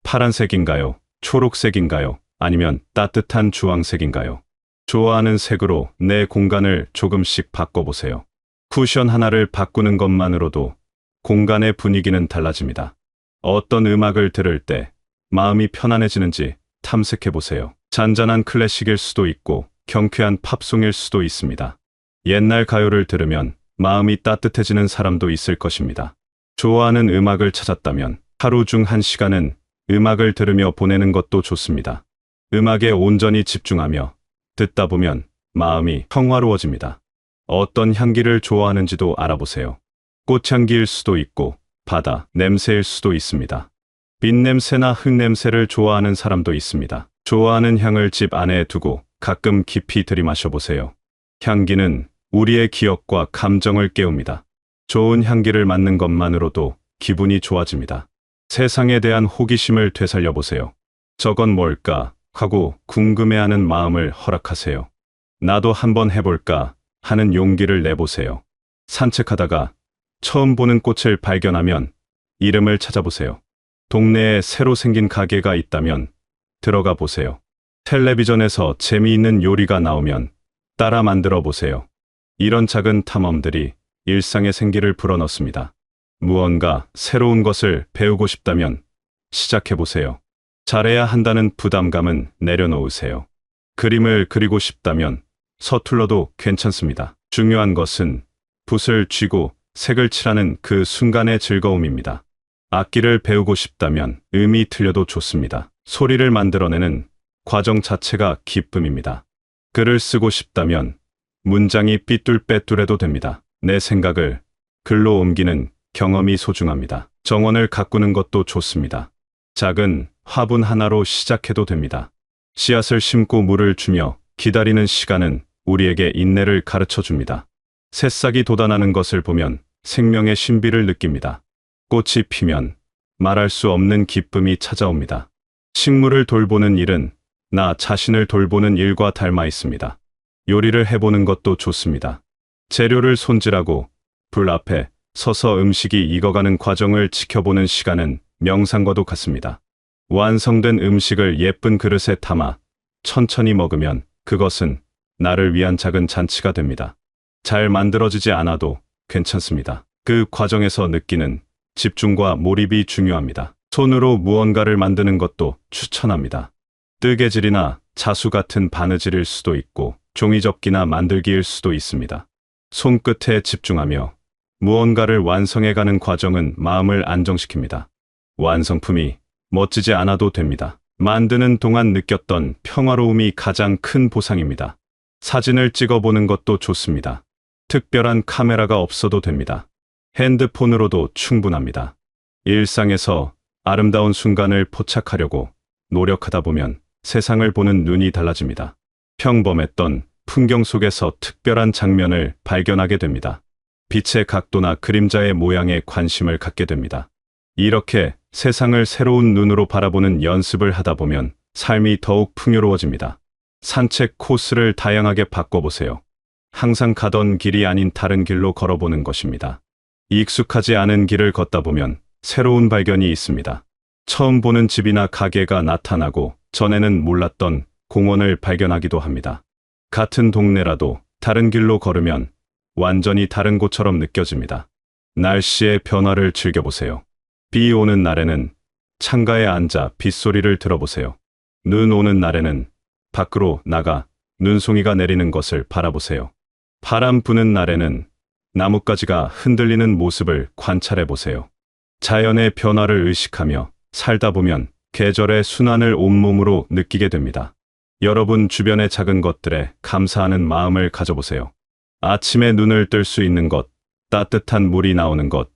[SPEAKER 2] 파란색인가요? 초록색인가요? 아니면 따뜻한 주황색인가요? 좋아하는 색으로 내 공간을 조금씩 바꿔보세요. 쿠션 하나를 바꾸는 것만으로도 공간의 분위기는 달라집니다. 어떤 음악을 들을 때 마음이 편안해지는지 탐색해보세요. 잔잔한 클래식일 수도 있고 경쾌한 팝송일 수도 있습니다. 옛날 가요를 들으면 마음이 따뜻해지는 사람도 있을 것입니다. 좋아하는 음악을 찾았다면 하루 중 1시간은 음악을 들으며 보내는 것도 좋습니다. 음악에 온전히 집중하며 듣다 보면 마음이 평화로워집니다. 어떤 향기를 좋아하는지도 알아보세요. 꽃향기일 수도 있고 바다 냄새일 수도 있습니다. 빛냄새나 흙냄새를 좋아하는 사람도 있습니다. 좋아하는 향을 집 안에 두고 가끔 깊이 들이마셔 보세요. 향기는 우리의 기억과 감정을 깨웁니다. 좋은 향기를 맡는 것만으로도 기분이 좋아집니다. 세상에 대한 호기심을 되살려 보세요. 저건 뭘까 하고 궁금해하는 마음을 허락하세요. 나도 한번 해볼까 하는 용기를 내보세요. 산책하다가 처음 보는 꽃을 발견하면 이름을 찾아보세요. 동네에 새로 생긴 가게가 있다면 들어가 보세요. 텔레비전에서 재미있는 요리가 나오면 따라 만들어 보세요. 이런 작은 탐험들이 일상의 생기를 불어넣습니다. 무언가 새로운 것을 배우고 싶다면 시작해 보세요. 잘해야 한다는 부담감은 내려놓으세요. 그림을 그리고 싶다면 서툴러도 괜찮습니다. 중요한 것은 붓을 쥐고 색을 칠하는 그 순간의 즐거움입니다. 악기를 배우고 싶다면 음이 틀려도 좋습니다. 소리를 만들어내는 과정 자체가 기쁨입니다. 글을 쓰고 싶다면 문장이 삐뚤빼뚤해도 됩니다. 내 생각을 글로 옮기는 경험이 소중합니다. 정원을 가꾸는 것도 좋습니다. 작은 화분 하나로 시작해도 됩니다. 씨앗을 심고 물을 주며 기다리는 시간은 우리에게 인내를 가르쳐 줍니다. 새싹이 돋아나는 것을 보면 생명의 신비를 느낍니다. 꽃이 피면 말할 수 없는 기쁨이 찾아옵니다. 식물을 돌보는 일은 나 자신을 돌보는 일과 닮아 있습니다. 요리를 해보는 것도 좋습니다. 재료를 손질하고 불 앞에 서서 음식이 익어가는 과정을 지켜보는 시간은 명상과도 같습니다. 완성된 음식을 예쁜 그릇에 담아 천천히 먹으면 그것은 나를 위한 작은 잔치가 됩니다. 잘 만들어지지 않아도 괜찮습니다. 그 과정에서 느끼는 집중과 몰입이 중요합니다. 손으로 무언가를 만드는 것도 추천합니다. 뜨개질이나 자수 같은 바느질일 수도 있고 종이접기나 만들기일 수도 있습니다. 손끝에 집중하며 무언가를 완성해가는 과정은 마음을 안정시킵니다. 완성품이 멋지지 않아도 됩니다. 만드는 동안 느꼈던 평화로움이 가장 큰 보상입니다. 사진을 찍어보는 것도 좋습니다. 특별한 카메라가 없어도 됩니다. 핸드폰으로도 충분합니다. 일상에서 아름다운 순간을 포착하려고 노력하다 보면 세상을 보는 눈이 달라집니다. 평범했던 풍경 속에서 특별한 장면을 발견하게 됩니다. 빛의 각도나 그림자의 모양에 관심을 갖게 됩니다. 이렇게 세상을 새로운 눈으로 바라보는 연습을 하다 보면 삶이 더욱 풍요로워집니다. 산책 코스를 다양하게 바꿔보세요. 항상 가던 길이 아닌 다른 길로 걸어보는 것입니다. 익숙하지 않은 길을 걷다 보면 새로운 발견이 있습니다. 처음 보는 집이나 가게가 나타나고 전에는 몰랐던 공원을 발견하기도 합니다. 같은 동네라도 다른 길로 걸으면 완전히 다른 곳처럼 느껴집니다. 날씨의 변화를 즐겨보세요. 비 오는 날에는 창가에 앉아 빗소리를 들어보세요. 눈 오는 날에는 밖으로 나가 눈송이가 내리는 것을 바라보세요. 바람 부는 날에는 나뭇가지가 흔들리는 모습을 관찰해 보세요. 자연의 변화를 의식하며 살다 보면 계절의 순환을 온몸으로 느끼게 됩니다. 여러분 주변의 작은 것들에 감사하는 마음을 가져보세요. 아침에 눈을 뜰 수 있는 것, 따뜻한 물이 나오는 것,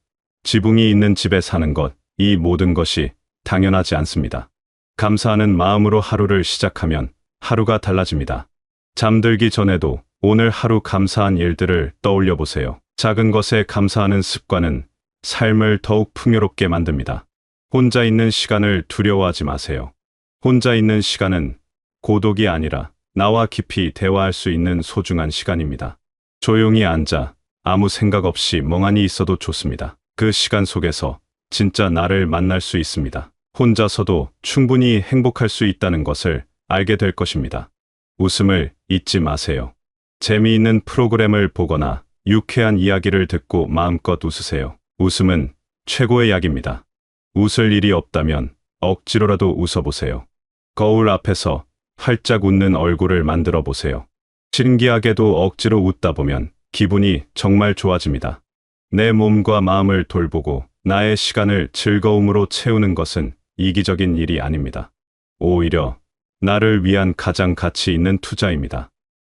[SPEAKER 2] 지붕이 있는 집에 사는 것, 이 모든 것이 당연하지 않습니다. 감사하는 마음으로 하루를 시작하면 하루가 달라집니다. 잠들기 전에도 오늘 하루 감사한 일들을 떠올려 보세요. 작은 것에 감사하는 습관은 삶을 더욱 풍요롭게 만듭니다. 혼자 있는 시간을 두려워하지 마세요. 혼자 있는 시간은 고독이 아니라 나와 깊이 대화할 수 있는 소중한 시간입니다. 조용히 앉아 아무 생각 없이 멍하니 있어도 좋습니다. 그 시간 속에서 진짜 나를 만날 수 있습니다. 혼자서도 충분히 행복할 수 있다는 것을 알게 될 것입니다. 웃음을 잊지 마세요. 재미있는 프로그램을 보거나 유쾌한 이야기를 듣고 마음껏 웃으세요. 웃음은 최고의 약입니다. 웃을 일이 없다면 억지로라도 웃어보세요. 거울 앞에서 활짝 웃는 얼굴을 만들어 보세요. 신기하게도 억지로 웃다 보면 기분이 정말 좋아집니다. 내 몸과 마음을 돌보고 나의 시간을 즐거움으로 채우는 것은 이기적인 일이 아닙니다. 오히려 나를 위한 가장 가치 있는 투자입니다.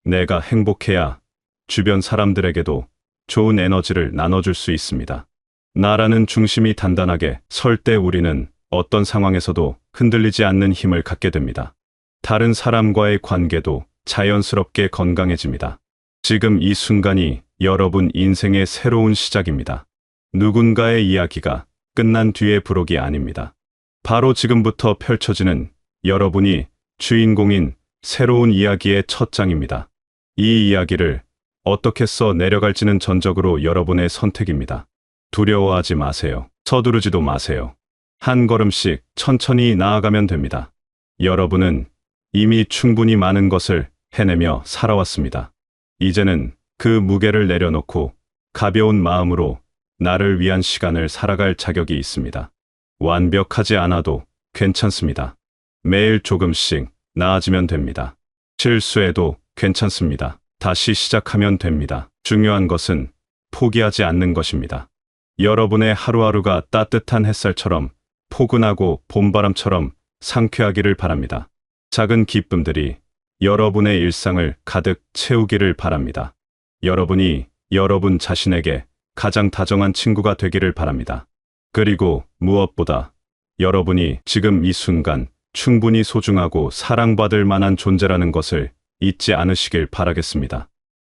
[SPEAKER 2] 내가 행복해야 주변 사람들에게도 좋은 에너지를 나눠줄 수 있습니다. 나라는 중심이 단단하게 설 때 우리는 어떤 상황에서도 흔들리지 않는 힘을 갖게 됩니다. 다른 사람과의 관계도 자연스럽게 건강해집니다. 지금 이 순간이 여러분 인생의 새로운 시작입니다. 누군가의 이야기가 끝난 뒤의 부록이 아닙니다. 바로 지금부터 펼쳐지는 여러분이 주인공인 새로운 이야기의 첫 장입니다. 이 이야기를 어떻게 써 내려갈지는 전적으로 여러분의 선택입니다. 두려워하지 마세요. 서두르지도 마세요. 한 걸음씩 천천히 나아가면 됩니다. 여러분은 이미 충분히 많은 것을 해내며 살아왔습니다. 이제는 그 무게를 내려놓고 가벼운 마음으로 나를 위한 시간을 살아갈 자격이 있습니다. 완벽하지 않아도 괜찮습니다. 매일 조금씩 나아지면 됩니다. 실수해도 괜찮습니다. 다시 시작하면 됩니다. 중요한 것은 포기하지 않는 것입니다. 여러분의 하루하루가 따뜻한 햇살처럼 포근하고 봄바람처럼 상쾌하기를 바랍니다. 작은 기쁨들이 여러분의 일상을 가득 채우기를 바랍니다. 여러분이 여러분 자신에게 가장 다정한 친구가 되기를 바랍니다. 그리고 무엇보다 여러분이 지금 이 순간 충분히 소중하고 사랑받을 만한 존재라는 것을 잊지 않으시길 바라겠습니다.